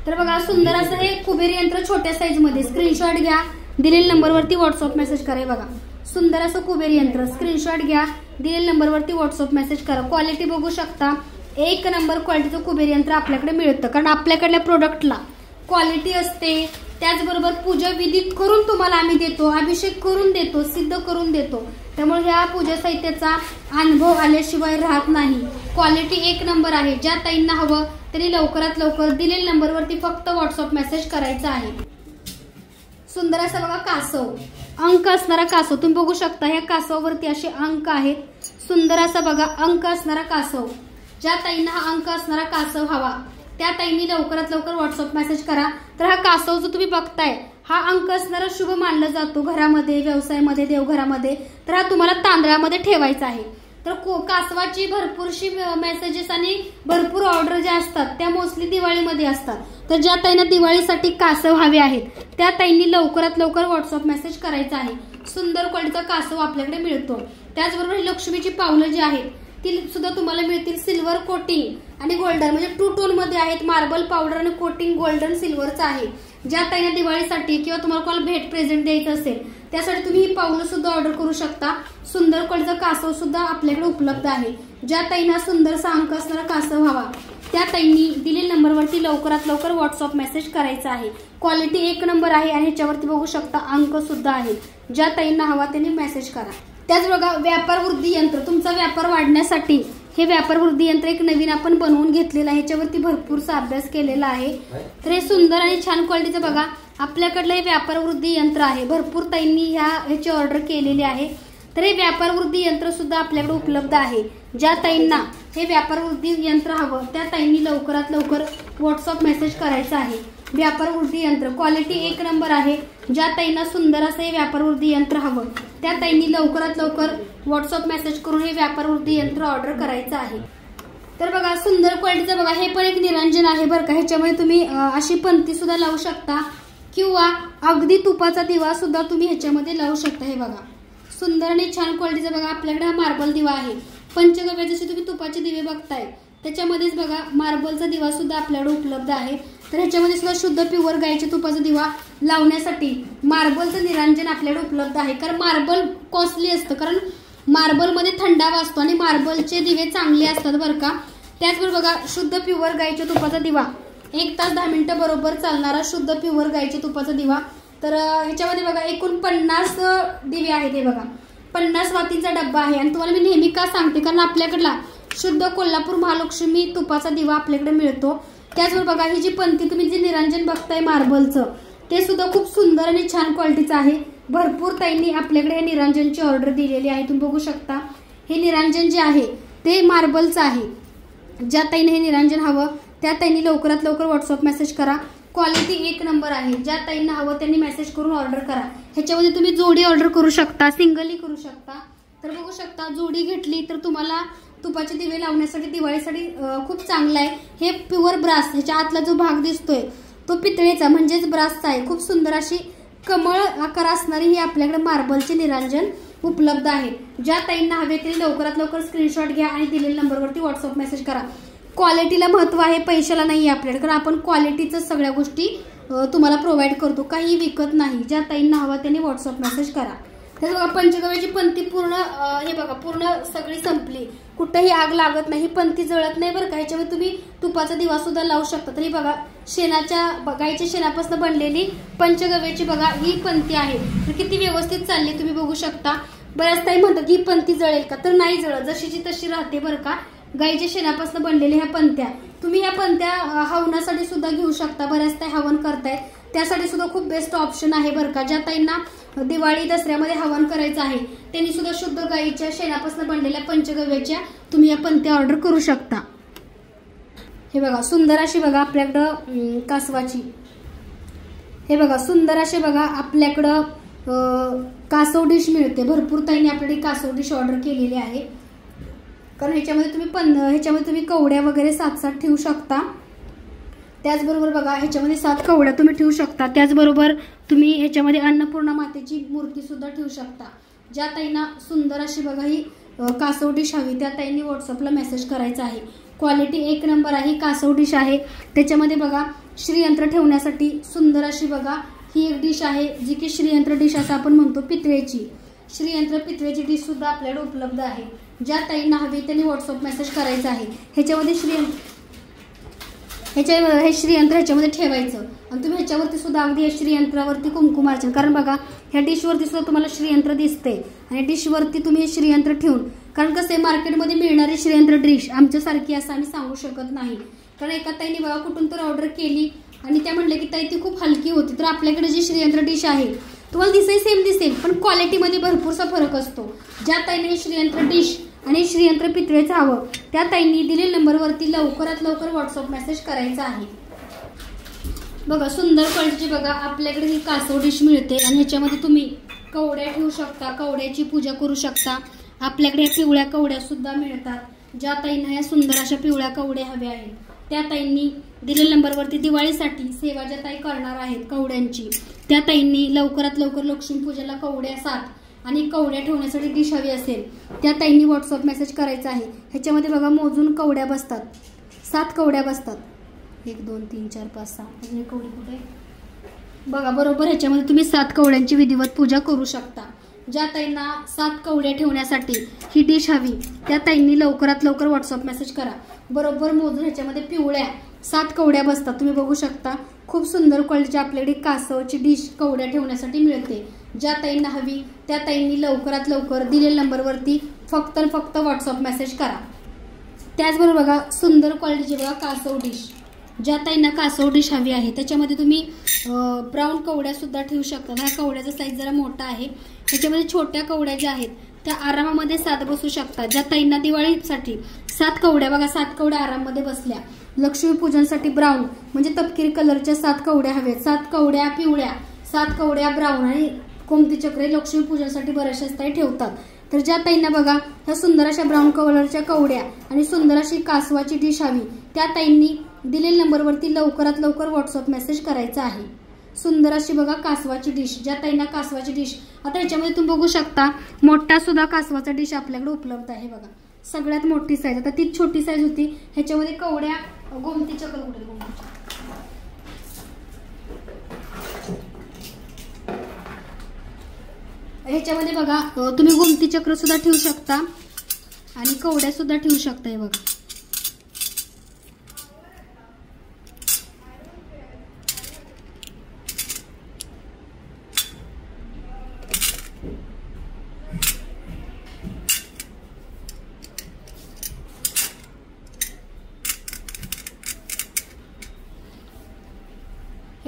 S1: तर बघा सुंदर असं हे कुबेर यंत्र छोट्या साईज मध्ये. स्क्रीनशॉट घ्या, दिलेल्या नंबरवरती व्हॉट्सअप मेसेज करा. बघा सुंदर असं कुबेर यंत्र. स्क्रीनशॉट घ्या, दिलेल्या नंबरवरती व्हॉट्सअप मेसेज करा. क्वालिटी बघू शकता. एक नंबर क्वालिटीचं कुबेर यंत्र आपल्याकडे मिळतं. कारण आपल्याकडल्या प्रोडक्टला क्वालिटी असते. त्याचबरोबर पूजा विधी करून तुम्हाला आम्ही देतो, अभिषेक करून देतो, सिद्ध करून देतो. त्यामुळे ह्या पूजा साहित्याचा अनुभव आल्याशिवाय राहत नाही. क्वालिटी एक नंबर आहे. ज्या ताईंना हवं त्यांनी लवकरात लवकर दिलेल्या नंबरवरती फक्त व्हॉट्सअप मेसेज करायचा आहे. सुंदर असा बघा कासव, अंक असणारा कासव तुम्ही बघू शकता. ह्या कासवावरती असे अंक आहेत. सुंदर असा बघा अंक असणारा कासव. ज्या ताईंना हा अंक असणारा कासव हवा त्या ताईंनी लवकरात लवकर व्हॉट्सअप मेसेज करा. तर हा कासव जो तुम्ही बघताय हा अंक असणारा शुभ मानला जातो घरामध्ये, व्यवसायामध्ये, देवघरामध्ये. तर हा तुम्हाला तांदळामध्ये ठेवायचा आहे. तर कासवाची भरपूरशी मेसेजेस आणि भरपूर ऑर्डर ज्या असतात त्या मोस्टली दिवाळीमध्ये असतात. तर ज्या ताईंना दिवाळीसाठी कासव हवे आहेत त्या ताईंनी लवकरात लवकर व्हॉट्सअप मेसेज करायचा आहे. सुंदर क्वालिटीचा कासव आपल्याकडे मिळतो. त्याचबरोबर लक्ष्मीची पावलं जी आहेत ती सुद्धा तुम्हाला मिळतील. सिल्वर कोटिंग आणि गोल्डन म्हणजे 2 टोन मध्ये आहेत. मार्बल पावडर आणि कोटिंग गोल्डन सिल्वरचं आहे. ज्या ताईंना दिवाळीसाठी किंवा तुम्हाला कोणाला भेट प्रेझेंट द्यायचं असेल त्यासाठी तुम्ही ही पावलं सुद्धा ऑर्डर करू शकता. सुंदर क्वालिटीचा कासव सुद्धा आपल्याकडे उपलब्ध आहे. ज्या ताईंना सुंदरसा अंक असणारा कासव हवा त्या ताईंनी दिलेल्या नंबरवरती लवकरात लवकर व्हॉट्सअप मेसेज करायचा आहे. क्वालिटी एक नंबर आहे आणि ह्याच्यावरती बघू शकता अंक सुद्धा आहे. ज्या ताईंना हवा त्यांनी मेसेज करा. त्याच बघा व्यापार वृद्धी यंत्र. तुमचा व्यापार वाढण्यासाठी हे व्यापार वृद्धी यंत्र एक नवीन आपण बनवून घेतलेलं आहे. ह्याच्यावरती भरपूरसा अभ्यास केलेला आहे. तर हे सुंदर आणि छान क्वालिटीचं बघा आपल्याकडलं हे व्यापार वृद्धी यंत्र आहे. भरपूर ताईंनी ह्याची ऑर्डर केलेली आहे. तर हे व्यापार वृद्धी यंत्र सुद्धा आपल्याकडे उपलब्ध आहे. ज्या ताईंना हे व्यापार वृद्धी यंत्र हवं त्या ताईंनी लवकरात लवकर व्हॉट्सअप मेसेज करायचा आहे. व्यापार वृद्धी यंत्र क्वालिटी एक नंबर आहे. ज्या ताईंना सुंदर असं हे व्यापार वृद्धी यंत्र हवं त्या ताईंनी लवकरात लवकर व्हॉट्सअप मेसेज करून हे व्यापार वृद्धी यंत्र ऑर्डर करायचं आहे. तर बघा सुंदर क्वालिटीचं बघा हे पण एक निरंजन आहे बरं का. ह्याच्यामध्ये तुम्ही अशी पंती सुद्धा लावू शकता किंवा अगदी तुपाचा दिवा सुद्धा तुम्ही ह्याच्यामध्ये लावू शकता. हे बघा सुंदर आणि छान क्वालिटीचा बघा आपल्याकडे हा मार्बल दिवा आहे. पंचगव्य जसे तुम्ही तुपाचे दिवे बघताय त्याच्यामध्येच बघा मार्बलचा दिवा सुद्धा आपल्याकडे उपलब्ध आहे. तर ह्याच्यामध्ये सुद्धा शुद्ध प्युअर गायीच्या तुपाचा दिवा लावण्यासाठी मार्बलचं निरांजन आपल्याकडे उपलब्ध आहे. कारण मार्बल कॉस्टली असतं, कारण मार्बलमध्ये थंडावा असतो आणि मार्बलचे दिवे चांगले असतात बरं का. त्याचबरोबर बघा शुद्ध प्युअर गाईच्या तुपाचा दिवा, 1 तास 10 मिनिटं बरोबर चालणारा शुद्ध प्युअर गाईच्या तुपाचा दिवा. तर ह्याच्यामध्ये बघा एकूण 50 दिवे आहेत. हे बघा 50 वातींचा डब्बा आहे. आणि तुम्हाला मी नेहमी का सांगते, कारण आपल्याकडला शुद्ध कोल्हापूर महालक्ष्मी तुपाचा दिवा आपल्याकडे मिळतो. त्याचबरोबर बघा ही जी पंथी तुम्ही जे निरांजन बघताय मार्बलचं, ते सुद्धा खूप सुंदर आणि छान क्वालिटीचं आहे. भरपूर ताईंनी आपल्याकडे हे निरांजनची ऑर्डर दिलेली आहे. तुम्ही बघू शकता हे निरांजन जे आहे ते मार्बलचं आहे. ज्या ताईने हे निरांजन हवं त्या ताईंनी लवकरात लवकर व्हॉट्सअप मेसेज करा. क्वालिटी 1 नंबर आहे. ज्या ताईंना हवं त्यांनी मेसेज करून ऑर्डर करा. ह्याच्यामध्ये तुम्ही जोडी ऑर्डर करू शकता, सिंगलही करू शकता. तर बघू शकता जोडी घेतली तर तुम्हाला तुपाचे दिवे लावण्यासाठी दिवाळीसाठी खूप चांगलं आहे. हे प्युअर ब्रास, ह्याच्या आतला जो भाग दिसतोय तो पितळेचा म्हणजेच ब्रासचा आहे. खूप सुंदर अशी कमळ आकार असणारी ही आपल्याकडे मार्बलचे निरांजन उपलब्ध आहे. ज्या ताईंना हवे तरी लवकरात लवकर स्क्रीनशॉट घ्या आणि दिलेल्या नंबरवरती व्हॉट्सअप मेसेज करा. क्वालिटीला महत्व आहे, पैशाला नाही आपल्याकडे, कारण आपण क्वालिटीचं सगळ्या गोष्टी तुम्हाला प्रोव्हाइड करतो, काही विकत नाही. ज्या ताईंना हवा त्यांनी व्हॉट्सअप मेसेज करा. तर बघा पंचगव्याची पंथी पूर्ण हे बघा पूर्ण सगळी संपली, कुठेही आग लागत नाही, पंथी जळत नाही बरं का. ह्याच्यामध्ये तुम्ही तुपाचा दिवा सुद्धा लावू शकता. तरी बघा गाईच्या शेणापासून बनलेली पंचगव्याची बघा ही पंथी आहे. तर किती व्यवस्थित चालली तुम्ही बघू शकता. बऱ्याच ताई म्हणतात ही पंथी जळेल का, तर नाही जळत, जशीची तशी राहते बरं का. गाईच्या शेणापासून बनलेल्या ह्या पंथ्या, तुम्ही ह्या पंथ्या हवनासाठी सुद्धा घेऊ शकता. बऱ्याच ताई हवन करतायत त्यासाठी सुद्धा खूप बेस्ट ऑप्शन आहे बरं का. ज्या ताईंना दिवाळी दसऱ्यामध्ये हवन करायचं आहे त्यांनी सुद्धा शुद्ध गाईच्या शेणापासून बनलेल्या पंचगव्याच्या तुम्ही या पंथ्या ऑर्डर करू शकता. हे बघा सुंदर अशी बघा आपल्याकडं कासवाची, हे बघा सुंदर असे बघा आपल्याकडं कासव डिश मिळते. भरपूर ताईंनी आपल्याकडे कासव डिश ऑर्डर केलेली आहे. कारण ह्याच्यामध्ये तुम्ही कवड्या वगैरे 7-7 ठेवू शकता. त्याचबरोबर बघा ह्याच्यामध्ये 7 कवड्या तुम्ही ठेवू शकता. त्याचबरोबर तुम्ही ह्याच्यामध्ये अन्नपूर्णा मातेची मूर्ती सुद्धा ठेवू शकता. ज्या ताईंना सुंदर अशी बघा ही कासव डिश हवी त्या ताईंनी व्हॉट्सअपला मेसेज करायचा आहे. क्वालिटी 1 नंबर आहे, कासव डिश आहे. त्याच्यामध्ये बघा श्रीयंत्र ठेवण्यासाठी सुंदर अशी बघा ही एक डिश आहे, जी की श्रीयंत्र डिश असं आपण म्हणतो, पितळेची. श्रीयंत्र पितळेची डिश सुद्धा आपल्याकडे उपलब्ध आहे. ज्या ताईंना हवी त्यांनी व्हॉट्सअप मेसेज करायचा आहे. ह्याच्यामध्ये हे श्रीयंत्र ह्याच्यामध्ये ठेवायचं आणि तुम्ही ह्याच्यावरती सुद्धा अगदी या श्रीयंत्रावरती कुंकुमार्चन, कारण बघा ह्या डिशवरती सुद्धा तुम्हाला श्रीयंत्र दिसते आणि डिशवरती तुम्ही श्रीयंत्र ठेवून, कारण कसं आहे मार्केटमध्ये मिळणारी श्रीयंत्र डिश आमच्यासारखी असं आम्ही सांगू शकत नाही. कारण एका ताईने बघा कुठून तर ऑर्डर केली आणि त्या म्हणल्या की ताई ती खूप हलकी होती. तर आपल्याकडे जी श्रीयंत्र डिश आहे तुम्हाला दिसेल सेम दिसेल, पण क्वालिटीमध्ये भरपूरसा फरक असतो. ज्या ताईने श्रीयंत्र डिश आणि श्रीयंत्र पितळेचं हवं त्या ताईंनी दिलेल्या नंबरवरती लवकरात लवकर व्हॉट्सअप मेसेज करायचा आहे. बघा सुंदर क्वालिटीची बघा आपल्याकडे ही कासव डिश मिळते आणि ह्याच्यामध्ये तुम्ही कवड्या ठेवू शकता, कवड्याची पूजा करू शकता. आपल्याकडे पिवळ्या कवड्या सुद्धा मिळतात. ज्या ताईंना या सुंदर अशा पिवळ्या कवड्या हव्या आहेत त्या ताईंनी दिलेल्या नंबरवरती दिवाळीसाठी सेवा ज्या ताई करणार आहेत कवड्यांची त्या ताईंनी लवकरात लवकर लक्ष्मीपूजेला कवड्या 7 आणि कवड्या ठेवण्यासाठी डिश हवी असेल त्या ताईंनी व्हॉट्सअप मेसेज करायचा आहे. ह्याच्यामध्ये बघा मोजून कवड्या बसतात, 7 कवड्या बसतात. 1 2 3 4 5 6 अजून एक कवडी कुठे बघा. बरोबर ह्याच्यामध्ये तुम्ही 7 कवड्यांची विधिवत पूजा करू शकता. ज्या ताईंना 7 कवड्या ठेवण्यासाठी ही डिश हवी त्या ताईंनी लवकरात लवकर व्हॉट्सअप मेसेज करा. बरोबर मोजून ह्याच्यामध्ये पिवळ्या 7 कवड्या बसतात. तुम्ही बघू शकता खूप सुंदर क्वालिटीची आपल्याकडे कासवची डिश कवड्या ठेवण्यासाठी मिळते. ज्या ताईंना हवी त्या ताईंनी लवकरात लवकर दिलेल्या नंबरवरती फक्त व्हॉट्सअप मेसेज करा. त्याचबरोबर बघा सुंदर क्वालिटीची बघा कासव डिश. ज्या ताईंना कासव डिश हवी आहे त्याच्यामध्ये तुम्ही ब्राऊन कवड्या सुद्धा ठेवू शकता. ह्या कवड्याचा साईज जरा मोठा आहे. ह्याच्यामध्ये छोट्या कवड्या ज्या आहेत त्या आरामामध्ये 7 बसू शकतात. ज्या ताईंना दिवाळीसाठी 7 कवड्या बघा 7 कवड्या आरामामध्ये बसल्या. लक्ष्मीपूजनसाठी ब्राऊन म्हणजे तपकिरी कलरच्या 7 कवड्या हव्यात. 7 कवड्या पिवळ्या, 7 कवड्या ब्राऊन आणि कोमती चक्रे लक्ष्मीपूजनसाठी बऱ्याचशाच ताई ठेवतात. तर ज्या ताईंना बघा ह्या सुंदर अशा ब्राऊन कलरच्या कवड्या आणि सुंदर अशी कासवाची डिश हवी त्या ताईंनी दिलेल्या नंबरवरती लवकरात लवकर व्हॉट्सअप मेसेज करायचा आहे. सुंदर अशी बघा कासवाची डिश. ज्या ताईंना कासवाची डिश, आता ह्याच्यामध्ये तुम्ही बघू शकता मोठा सुद्धा कासवाचा डिश आपल्याकडे उपलब्ध आहे. बघा सगळ्यात मोठी साईज, आता ती छोटी साईज होती. ह्याच्यामध्ये कवड्या गोमती चक्र कुठे ह्याच्यामध्ये बघा तुम्ही गोमती चक्र सुद्धा ठेवू शकता आणि कवड्या सुद्धा ठेवू शकता. हे बघा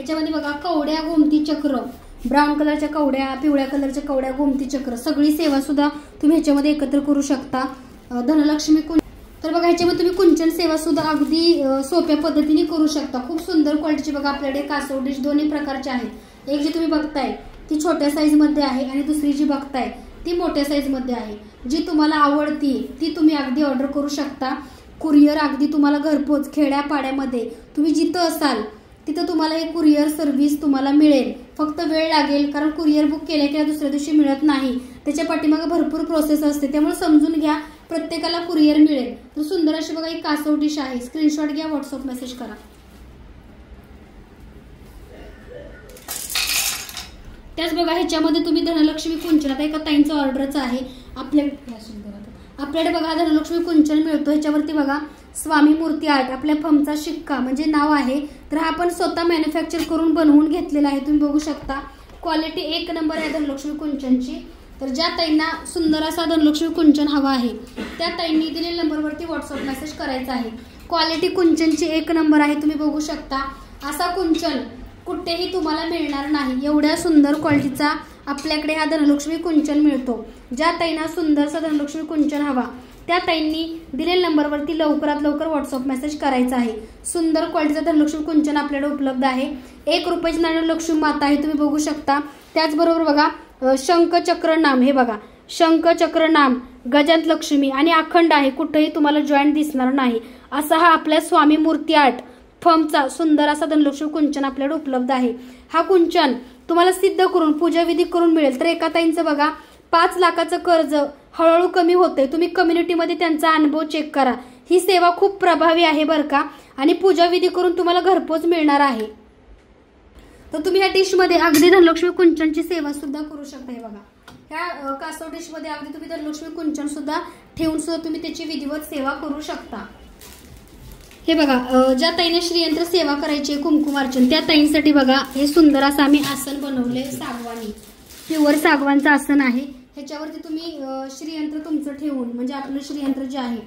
S1: ह्याच्यामध्ये बघा कवड्या, गोमती चक्र, ब्राऊन कलरच्या कवड्या, पिवळ्या कलरच्या कवड्या, गोमती चक्र, सगळी सेवा सुद्धा तुम्ही ह्याच्यामध्ये एकत्र करू शकता. धनलक्ष्मी तर बघा ह्याच्यामध्ये तुम्ही कुंचन सेवा सुद्धा अगदी सोप्या पद्धतीने करू शकता. खूप सुंदर क्वालिटीची बघा आपल्याकडे कासव डिश दोन्ही प्रकारचे आहेत. एक जी तुम्ही बघताय ती छोट्या साईज मध्ये आहे आणि दुसरी जी बघताय ती मोठ्या साईज मध्ये आहे. जी तुम्हाला आवडती ती तुम्ही अगदी ऑर्डर करू शकता. कुरिअर अगदी तुम्हाला घरपोच खेड्यापाड्यामध्ये तुम्ही जिथं असाल तिथं तुम्हाला हे कुरिअर सर्व्हिस तुम्हाला मिळेल. फक्त वेळ लागेल, कारण कुरिअर बुक केल्या की दुसऱ्या दिवशी मिळत नाही. त्याच्या पाठीमागे भरपूर प्रोसेस असते, त्यामुळे समजून घ्या. प्रत्येकाला कुरिअर मिळेल. तर सुंदर अशी बघा एक कासव डिश आहे. स्क्रीनशॉट घ्या, व्हॉट्सअप मेसेज करा. त्याच बघा ह्याच्यामध्ये तुम्ही धनलक्ष्मी कुंचन, आता एका ताईंचं ऑर्डरच आहे आपल्याकडे बघा धनलक्ष्मी कुंचन मिळतो. ह्याच्यावरती बघा स्वामी मूर्ती आर्ट आपल्या फर्मचा शिक्का म्हणजे नाव आहे. तर हा आपण स्वतः मॅन्युफॅक्चर करून बनवून घेतलेला आहे. तुम्ही बघू शकता क्वालिटी एक नंबर आहे धनलक्ष्मी कुंचनची. तर ज्या ताईंना सुंदर असा धनलक्ष्मी कुंचन हवा आहे त्या ताईंनी दिलेल्या नंबरवरती व्हॉट्सअप मेसेज करायचा आहे. क्वालिटी कुंचनची एक नंबर आहे. तुम्ही बघू शकता असा कुंचन कुठेही तुम्हाला मिळणार नाही. एवढ्या सुंदर क्वालिटीचा आपल्याकडे हा धनलक्ष्मी कुंचन मिळतो. ज्या ताईंना सुंदरसा धनलक्ष्मी कुंचन हवा त्या ताईंनी दिलेल्या नंबरवरती लवकरात लवकर व्हॉट्सअप मेसेज करायचा आहे. सुंदर क्वालिटीचा धनलक्ष्मी कुंचन आपल्याकडे उपलब्ध आहे. 1 रुपयाची नाणी लक्ष्मी माता आहे, तुम्ही बघू शकता. त्याचबरोबर बघा शंखचक्र नाम, हे बघा शंखचक्र नाम, गजात लक्ष्मी आणि अखंड आहे. कुठेही तुम्हाला जॉईंट दिसणार नाही असा हा आपल्या स्वामी मूर्ती आर्ट फर्मचा सुंदर असा धनलक्ष्मी कुंचन आपल्याकडे उपलब्ध आहे. हा कुंचन तुम्हाला सिद्ध करून पूजाविधी करून मिळेल. तर एका ताईंचं बघा 5 लाखाचं कर्ज हळूहळू कमी होतंय. तुम्ही कम्युनिटीमध्ये त्यांचा अनुभव चेक करा. ही सेवा खूप प्रभावी आहे बरं का, आणि पूजाविधी करून तुम्हाला घरपोच मिळणार आहे. तर तुम्ही या डिशमध्ये अगदी धनलक्ष्मी कुंचनची सेवा सुद्धा करू शकता. हे बघा ह्या कासव डिशमध्ये अगदी तुम्ही धनलक्ष्मी कुंचन सुद्धा ठेवून सुद्धा तुम्ही त्याची विधिवत सेवा करू शकता. हे बघा ज्या ताईने श्रीयंत्र सेवा करायची कुंकुमार्चन त्या ताईंसाठी बघा हे सुंदर असं आम्ही आसन बनवले. सागवानी प्युअर सागवानचं आसन आहे. ह्याच्यावरती तुम्ही श्रीयंत्र तुमचं ठेवून म्हणजे आपलं श्रीयंत्र जे आहे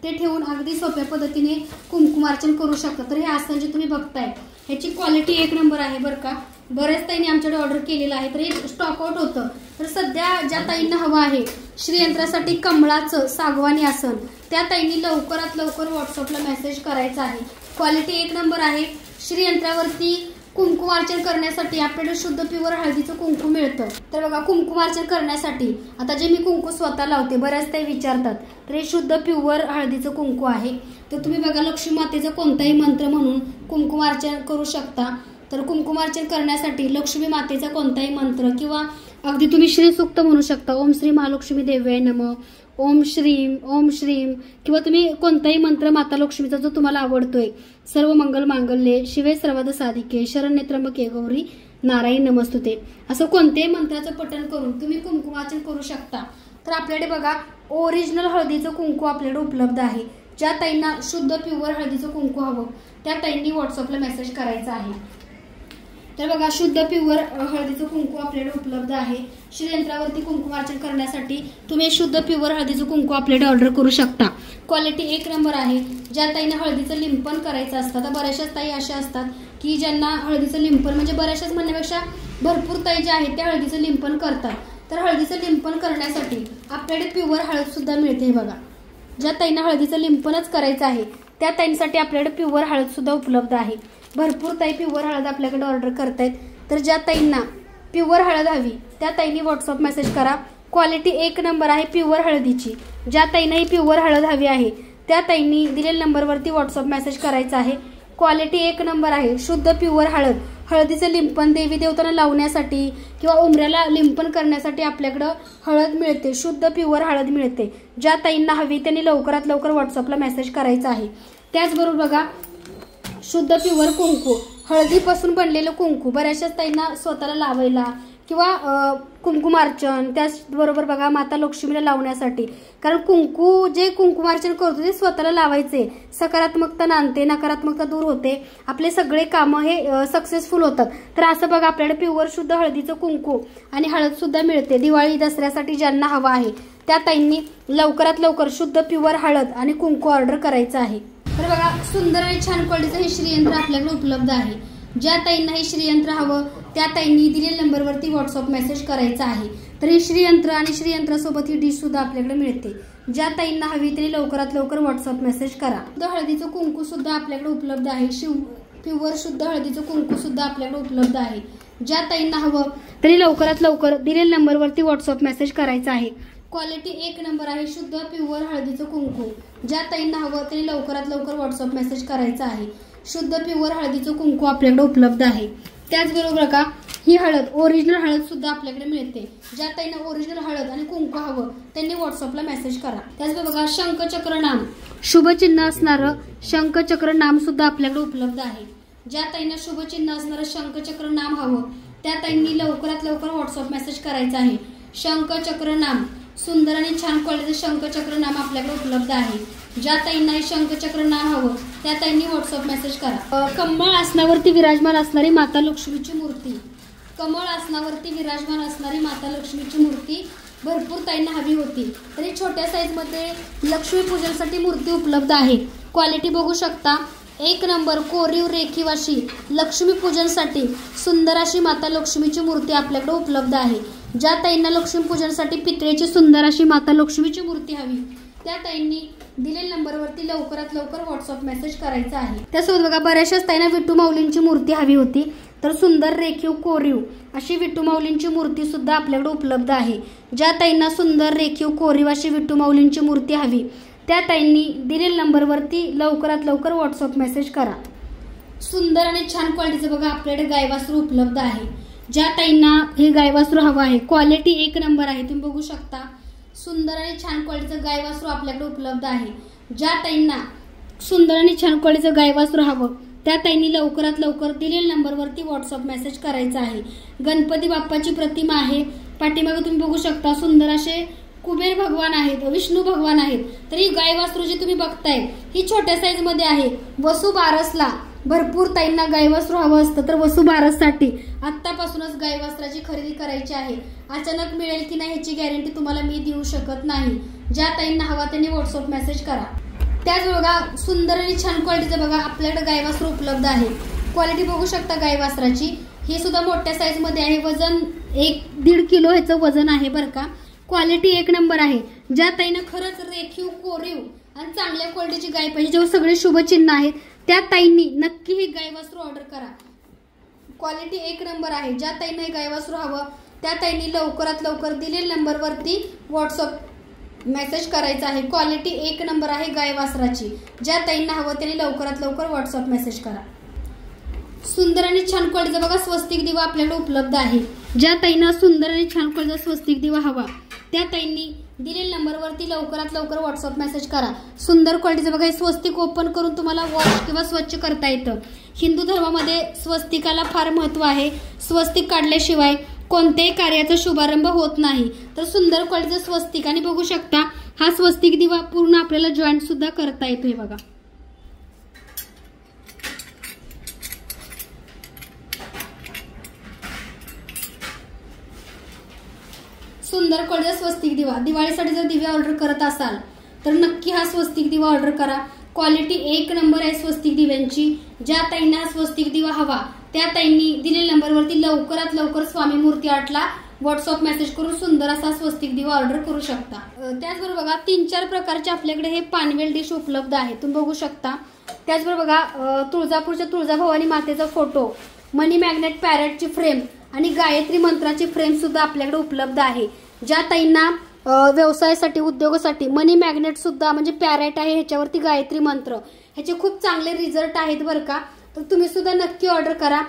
S1: ते ठेवून अगदी सोप्या पद्धतीने कुंकुमार्चन करू शकता. तर हे आसन जे तुम्ही बघताय ह्याची क्वालिटी एक नंबर आहे बरं का. बऱ्याच ताईंनी आमच्याकडे ऑर्डर केलेलं आहे, तर हे स्टॉक आउट होतं. तर सध्या ज्या ताईंना हवं आहे श्रीयंत्रासाठी कमळाचं सागवानी आसन त्या ताईंनी लवकरात लवकर व्हॉट्सअपला मेसेज करायचा आहे. क्वालिटी एक नंबर आहे. श्रीयंत्रावरती कुंकुमार्चन करण्यासाठी आपल्याकडे शुद्ध प्युअर हळदीचं कुंकू मिळतं. तर बघा कुंकुमार्चन करण्यासाठी आता जे मी कुंकू स्वतः लावते बऱ्याच ताई विचारतात, तर हे शुद्ध प्युअर हळदीचं कुंकू आहे. तर तुम्ही बघा लक्ष्मी मातेचा कोणताही मंत्र म्हणून कुंकुमार्चन करू शकता. तर कुंकुमार्चन करण्यासाठी लक्ष्मी मातेचा कोणताही मंत्र किंवा अगदी तुम्ही श्री सूक्त म्हणू शकता. ओम श्री महालक्ष्मी देव्याय नमः, ओम श्रीम किंवा तुम्ही कोणताही मंत्र माता लक्ष्मीचा जो तुम्हाला आवडतोय. सर्व मंगल मांगल्ये शिवे सर्वार्थ साधिके शरण्ये त्र्यंबके गौरी नारायणी नमस्तुते असं कोणत्याही मंत्राचं पठण करून तुम्ही कुंकुमार्चन करू शकता. तर आपल्याकडे बघा ओरिजिनल हळदीचं कुंकू आपल्याकडे उपलब्ध आहे. ज्या ताईंना शुद्ध प्युअर हळदीचं कुंकू हवं त्या ताईंनी व्हॉट्सअपला मेसेज करायचा आहे. तर बघा शुद्ध प्युअर हळदीचं कुंकू आपल्याकडे उपलब्ध आहे. श्रीयंत्रावरती कुंकुमार्चन करण्यासाठी तुम्ही शुद्ध प्युअर हळदीचं कुंकू आपल्याकडे ऑर्डर करू शकता. क्वालिटी एक नंबर आहे. ज्या ताईंना हळदीचं लिंपन करायचं असतं, तर बऱ्याचशाच ताई अशा असतात की ज्यांना हळदीचं लिंपन म्हणजे बऱ्याचशाच म्हणण्यापेक्षा भरपूर ताई ज्या आहेत त्या हळदीचं लिंपन करतात. तर हळदीचं लिंपन करण्यासाठी आपल्याकडे प्युअर हळद सुद्धा मिळते. बघा ज्या ताईंना हळदीचं लिंपनच करायचं आहे त्या ताईंसाठी आपल्याकडे प्युअर हळद सुद्धा उपलब्ध आहे. भरपूर ताई प्युअर हळद आपल्याकडे ऑर्डर करतायत. तर ज्या ताईंना प्युअर हळद हवी त्या ताईंनी व्हॉट्सअप मेसेज करा. क्वालिटी एक नंबर आहे प्युअर हळदीची. ज्या ताईंना ही प्युअर हळद हवी आहे त्या ताईंनी दिलेल्या नंबरवरती व्हॉट्सअप मेसेज करायचा आहे. क्वालिटी एक नंबर आहे. शुद्ध प्युअर हळद, हळदीचं लिंपन देवी देवतांना लावण्यासाठी किंवा उमऱ्याला लिंपन करण्यासाठी आपल्याकडं हळद मिळते. शुद्ध प्युअर हळद मिळते. ज्या ताईंना हवी त्यांनी लवकरात लवकर व्हॉट्सअपला मेसेज करायचा आहे. त्याचबरोबर बघा शुद्ध प्युअर कुंकू, हळदीपासून बनलेलं कुंकू बऱ्याचशाच ताईंना स्वतःला लावायला किंवा कुंकुमार्चन, त्याचबरोबर बघा माता लक्ष्मीला लावण्यासाठी. कारण कुंकू जे कुंकुमार्चन करतो ते स्वतःला लावायचे. सकारात्मकता नांदते, नकारात्मकता दूर होते, आपले सगळे कामं हे सक्सेसफुल होतात. तर असं बघा आपल्याकडे प्युअर शुद्ध हळदीचं कुंकू आणि हळद सुद्धा मिळते. दिवाळी दसऱ्यासाठी ज्यांना हवा आहे त्या ताईंनी लवकरात लवकर शुद्ध प्युअर हळद आणि कुंकू ऑर्डर करायचं आहे. तर बघा सुंदर आणि छान क्वालिटीचं हे श्रीयंत्र आपल्याकडे उपलब्ध आहे. ज्या ताईंना हे श्रीयंत्र हवं त्या ताईंनी दिलेल्या नंबरवरती व्हॉट्सअप मेसेज करायचा आहे। तर हे श्रीयंत्र आणि श्रीयंत्रासोबत ही डिश सुद्धा आपल्याकडे मिळते। ज्या ताईंना हवी त्यांनी लवकरात लवकर व्हॉट्सअप मेसेज करा। शुद्ध हळदीचं कुंकू सुद्धा आपल्याकडे उपलब्ध आहे। प्युअर शुद्ध हळदीचं कुंकू सुद्धा आपल्याकडे उपलब्ध आहे। ज्या ताईंना हवं त्यांनी लवकरात लवकर दिलेल्या नंबरवरती व्हॉट्सअप मेसेज करायचा आहे। क्वालिटी 1 नंबर आहे शुद्ध प्युअर हळदीचं कुंकू। ज्या ताईंना हवं त्यांनी लवकरात लवकर व्हॉट्सअप मेसेज करायचा आहे। शुद्ध प्युअर हळदीचं कुंकू आपल्याकडे उपलब्ध आहे। त्याचबरोबर का ही हळद ओरिजिनल हळद सुद्धा आपल्याकडे मिळते। ज्या ताईंना ओरिजिनल हळद आणि कुंकू हवं त्यांनी व्हॉट्सअपला मेसेज करा। त्याचबरोबर शंखचक्र नाम शुभचिन्ह असणारं शंखचक्र नाम सुद्धा आपल्याकडे उपलब्ध आहे। ज्या ताईंना शुभचिन्ह असणारं शंखचक्र नाम हवं त्या ताईंनी लवकरात लवकर व्हॉट्सअप मेसेज करायचा आहे। शंखचक्र नाम सुंदर आणि छान क्वालिटीचं शंखचक्र नाम आपल्याकडे उपलब्ध आहे। ज्या ताईंना हे शंखचक्र नाम हवं त्या ताईंनी व्हॉट्सअप मेसेज करा। कमळ आसनावरती विराजमान असणारी माता लक्ष्मीची मूर्ती कमळ आसनावरती विराजमान असणारी माता लक्ष्मीची मूर्ती भरपूर ताईंना हवी होती। तरी छोट्या साईजमध्ये लक्ष्मी पूजनासाठी मूर्ती उपलब्ध आहे। क्वालिटी बघू शकता 1 नंबर कोरीव रेखीव अशी लक्ष्मी पूजनासाठी सुंदर अशी माता लक्ष्मीची मूर्ती आपल्याकडे उपलब्ध आहे। ज्या ताईंना लक्ष्मी पूजनासाठी पितळेची सुंदर अशी माता लक्ष्मीची मूर्ती हवी त्या ताईंनी दिलेल्या नंबरवरती लवकरात लवकर व्हॉट्सअप मेसेज करायचा आहे। त्यासोबत बघा बऱ्याचशाच ताईंना विठू माऊलींची मूर्ती हवी होती। तर सुंदर रेखीव कोरीव अशी विठू माऊलींची मूर्ती सुद्धा आपल्याकडे उपलब्ध आहे। ज्या ताईंना सुंदर रेखीव कोरीव अशी विठू माऊलींची मूर्ती हवी त्या ताईंनी दिलेल्या नंबरवरती लवकरात लवकर व्हॉट्सअप मेसेज करा। सुंदर आणि छान क्वालिटीचं बघा आपल्याकडे गायवासरू उपलब्ध आहे। ज्या ताईंना हे गायवासरू हवं आहे क्वालिटी 1 नंबर आहे। तुम्ही बघू शकता सुंदर आणि छान क्वालिटीचं गायवासरू आपल्याकडे उपलब्ध आहे। ज्या ताईंना सुंदर आणि छान क्वालिटीचं गायवासरू हवं त्या ताईंनी लवकरात लवकर दिलेल्या नंबरवरती व्हॉट्सअप मेसेज करायचा आहे। गणपती बाप्पाची प्रतिमा आहे। पाठीमागे तुम्ही बघू शकता सुंदर असे कुबेर भगवान आहेत विष्णू भगवान आहेत। तर ही गायवासरू जी तुम्ही बघताय ही छोट्या साईज मध्ये आहे। वसू बारसला भरपूर ताईंना गायवासरू हवं असतं तर वसू बारससाठी आत्तापासूनच गायवासराची खरेदी करायची आहे। अचानक मिळेल की नाही ह्याची गॅरंटी तुम्हाला मी देऊ शकत नाही। ज्या ताईंना हवा त्यांनी व्हॉट्सअप मेसेज करा। त्याच बघा सुंदर आणि छान क्वालिटीचं बघा आपल्याकडे गायवासरू उपलब्ध आहे। क्वालिटी बघू शकता गायवासराची ही सुद्धा मोठ्या साईज मध्ये आहे। वजन 1-1.5 किलो ह्याचं वजन आहे बरं का। क्वालिटी 1 नंबर आहे। ज्या ताईंना खरंच रेखीव कोरीव आणि चांगल्या क्वालिटीची गाय पाहिजे जेव्हा सगळे शुभचिन्ह आहेत त्या ताईंनी नक्की ही गायवासरू ऑर्डर करा। क्वालिटी 1 नंबर आहे। ज्या ताईंना हे गायवासरू हवं त्या ताईंनी लवकरात लवकर दिलेल्या नंबरवरती व्हॉट्सअप मेसेज करायचा आहे। क्वालिटी 1 नंबर आहे गायवासराची। ज्या ताईंना हवं त्यांनी लवकरात लवकर व्हॉट्सअप मेसेज करा। सुंदर आणि छान क्वालिटीचा बघा स्वस्तिक दिवा आपल्याकडे उपलब्ध आहे। ज्या ताईंना सुंदर आणि छान क्वालिटीचा स्वस्तिक दिवा हवा त्या ताईंनी दिलेल्या नंबरवरती लवकरात लवकर व्हॉट्सअप मेसेज करा। सुंदर क्वालिटीचं बघा हे स्वस्तिक ओपन करून तुम्हाला वॉश किंवा स्वच्छ करता येतं। हिंदू धर्मामध्ये स्वस्तिकाला फार महत्त्व आहे। स्वस्तिक काढल्याशिवाय कोणत्याही कार्याचा शुभारंभ होत नाही। तर सुंदर क्वालिटीचं स्वस्तिक आणि बघू शकता हा स्वस्तिक दिवा पूर्ण आपल्याला जॉईंट सुद्धा करता येतोय बघा। सुंदर क्वालिटीचा स्वस्तिक दिवा दिवाळीसाठी जर दिवे ऑर्डर करत असाल तर नक्की हा स्वस्तिक दिवा ऑर्डर करा। क्वालिटी 1 नंबर आहे स्वस्तिक दिव्यांची। ज्या ताईंना हा स्वस्तिक दिवा हवा त्या ताईंनी दिलेल्या नंबरवरती लवकरात लवकर स्वामी मूर्ती आर्टला व्हॉट्सअप मेसेज करून सुंदर असा स्वस्तिक दिवा ऑर्डर करू शकता। त्याचबरोबर बघा 3-4 प्रकारचे आपल्याकडे हे पानवेल डिश उपलब्ध आहे तुम्ही बघू शकता। त्याचबरोबर बघा तुळजापूरच्या तुळजाभवानी मातेचा फोटो मनी मॅग्नेट पॅरेटची फ्रेम आणि गायत्री मंत्राची फ्रेम सुद्धा आपल्याकडे उपलब्ध आहे। ज्या ताईंना व्यवसायासाठी उद्योगासाठी मनी मॅग्नेट सुद्धा म्हणजे पॅरेट आहे ह्याच्यावरती गायत्री मंत्र ह्याचे खूप चांगले रिझल्ट आहेत बरं का। तर तुम्ही सुद्धा नक्की ऑर्डर करा।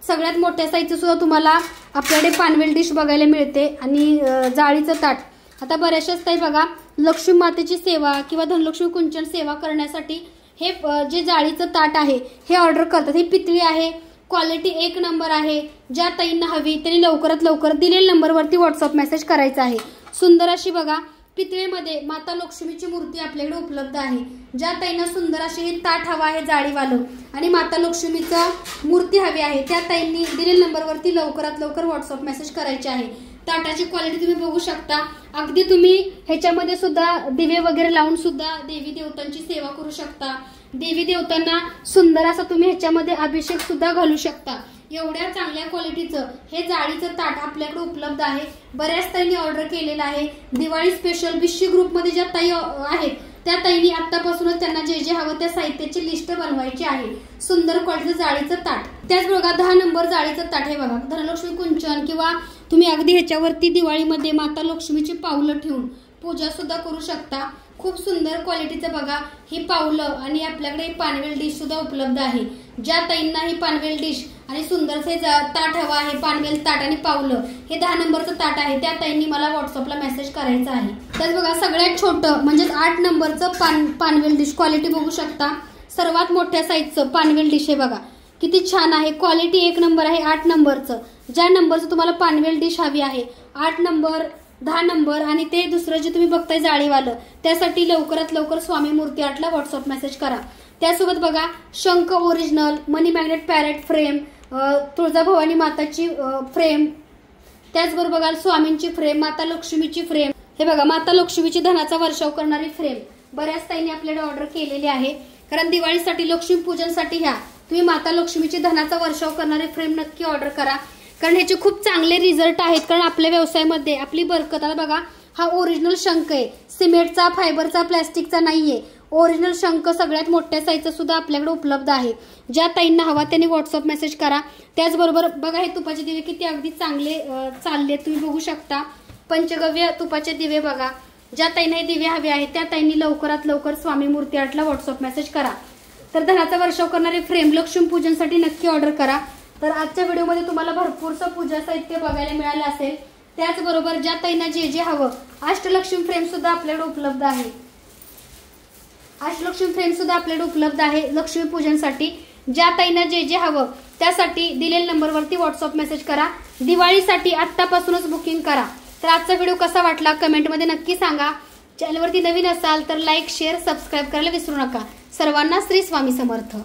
S1: सगळ्यात मोठ्या साईजचं सुद्धा तुम्हाला आपल्याकडे पानवेल डिश बघायला मिळते आणि जाळीचं ताट। आता बऱ्याचशाच ताई बघा लक्ष्मी मातेची सेवा किंवा धनलक्ष्मी कुंचन सेवा करण्यासाठी हे जे जाळीचं ताट आहे हे ऑर्डर करतात। ही पितळी आहे। क्वालिटी 1 नंबर आहे। ज्या ताईंना हवी त्यांनी लवकरात लवकर दिलेल्या नंबरवरती व्हॉट्सअप मेसेज करायचा आहे। सुंदर अशी बघा पितळेमध्ये माता लक्ष्मीची मूर्ती आपल्याकडे उपलब्ध आहे। ज्या ताईंना सुंदर अशी हे ताट हवा आहे जाळीवालं आणि माता लक्ष्मीचं मूर्ती हवी आहे त्या ताईंनी दिलेल्या नंबरवरती लवकरात लवकर व्हॉट्सअप मेसेज करायचे आहे। ताटाची क्वालिटी तुम्ही बघू शकता। अगदी तुम्ही ह्याच्यामध्ये सुद्धा दिवे वगैरे लावून सुद्धा देवी देवतांची सेवा करू शकता। देवी देवतांना सुंदर असा तुम्ही ह्याच्यामध्ये अभिषेक सुद्धा घालू शकता। एवढ्या चांगल्या क्वालिटीचं हे जाळीचं ताट आपल्याकडे उपलब्ध आहे। बऱ्याच ताईंनी ऑर्डर केलेलं आहे। दिवाळी स्पेशल बिशी ग्रुपमध्ये ज्या ताई आहेत त्या ताईंनी आतापासूनच त्यांना जे जे हवं त्या साहित्याची लिस्ट बनवायची आहे। सुंदर क्वालिटीचं जाळीचं ताट, त्याच बघा 10 नंबर जाळीचं ताट हे बघा, धनलक्ष्मी कुंचन किंवा तुम्ही अगदी ह्याच्यावरती दिवाळीमध्ये माता लक्ष्मीची पावलं ठेवून पूजा सुद्धा करू शकता। खूप सुंदर क्वालिटीचं बघा ही पावलं आणि आपल्याकडे पानवेल डिश सुद्धा उपलब्ध आहे। ज्या ताईंना ही पानवेल डिश आणि सुंदरसे ताट हवा आहे, पानवेल ताट आणि पावलं हे 10 नंबरचं ताट आहे, त्या ताईंनी मला व्हॉट्सअपला मेसेज करायचा आहे। त्याच बघा सगळ्यात छोटं म्हणजे 8 नंबरचं पानवेल डिश क्वालिटी बघू शकता। सर्वात मोठ्या साईजचं पानवेल डिश हे बघा किती छान आहे, क्वालिटी 1 नंबर आहे। 8 नंबरचं ज्या नंबरचं तुम्हाला पानवेल डिश हवी आहे 8 नंबर 10 नंबर आणि ते दुसरं जे तुम्ही बघताय जाळीवालं त्यासाठी लवकरात लवकर स्वामी मूर्ती आर्टला व्हॉट्सअप मेसेज करा। त्यासोबत बघा शंख original, money magnet parrot frame, Tuljabhavani माताची फ्रेम, त्याचबरोबर बघा स्वामींची फ्रेम, माता लक्ष्मीची फ्रेम, हे बघा माता लक्ष्मीची धनाचा वर्षाव करणारी फ्रेम बऱ्याच ताईंनी आपल्याकडे ऑर्डर केलेली आहे। कारण दिवाळीसाठी लक्ष्मी पूजनसाठी ह्या तुम्ही माता लक्ष्मीची धनाचा वर्षाव करणारी फ्रेम नक्की ऑर्डर करा, कारण ह्याचे खूप चांगले रिझल्ट आहेत। कारण आपल्या व्यवसायामध्ये आपली बरकत, आता बघा हा ओरिजिनल शंख आहे, सिमेंटचा, फायबरचा, प्लास्टिकचा नाहीये, ओरिजिनल शंख सगळ्यात मोठ्या साईजचा सुद्धा आपल्याकडे उपलब्ध आहे। ज्या ताईंना हवा त्यांनी व्हॉट्सअप मेसेज करा। त्याचबरोबर बघा हे तुपाचे दिवे किती अगदी चांगले चालले तुम्ही बघू शकता। पंचगव्य तुपाचे दिवे बघा, ज्या ताईंना हे दिवे हवे आहेत त्या ताईंनी लवकरात लवकर स्वामी मूर्ती आर्टला व्हॉट्सअप मेसेज करा। तर धनाचा वर्षाव करणारे फ्रेम लक्ष्मी पूजनसाठी नक्की ऑर्डर करा। तर आजच्या व्हिडिओमध्ये तुम्हाला भरपूरसं पूजा साहित्य बघायला मिळालं असेल। त्याचबरोबर ज्या ताईंना जे जे हवं अष्टलक्ष्मी फ्रेम सुद्धा आपल्याकडे उपलब्ध आहे, अष्टलक्ष्मी फ्रेम सुद्धा आपल्याकडे उपलब्ध आहे लक्ष्मी पूजनसाठी। ज्या ताईंना जे जे हवं त्यासाठी दिलेल्या नंबरवरती व्हॉट्सअप मेसेज करा। दिवाळीसाठी आत्तापासूनच बुकिंग करा। तर आजचा व्हिडिओ कसा वाटला कमेंटमध्ये नक्की सांगा। चॅनलवरती नवीन असाल तर लाईक शेअर सबस्क्राईब करायला विसरू नका। सर्वांना श्री स्वामी समर्थ।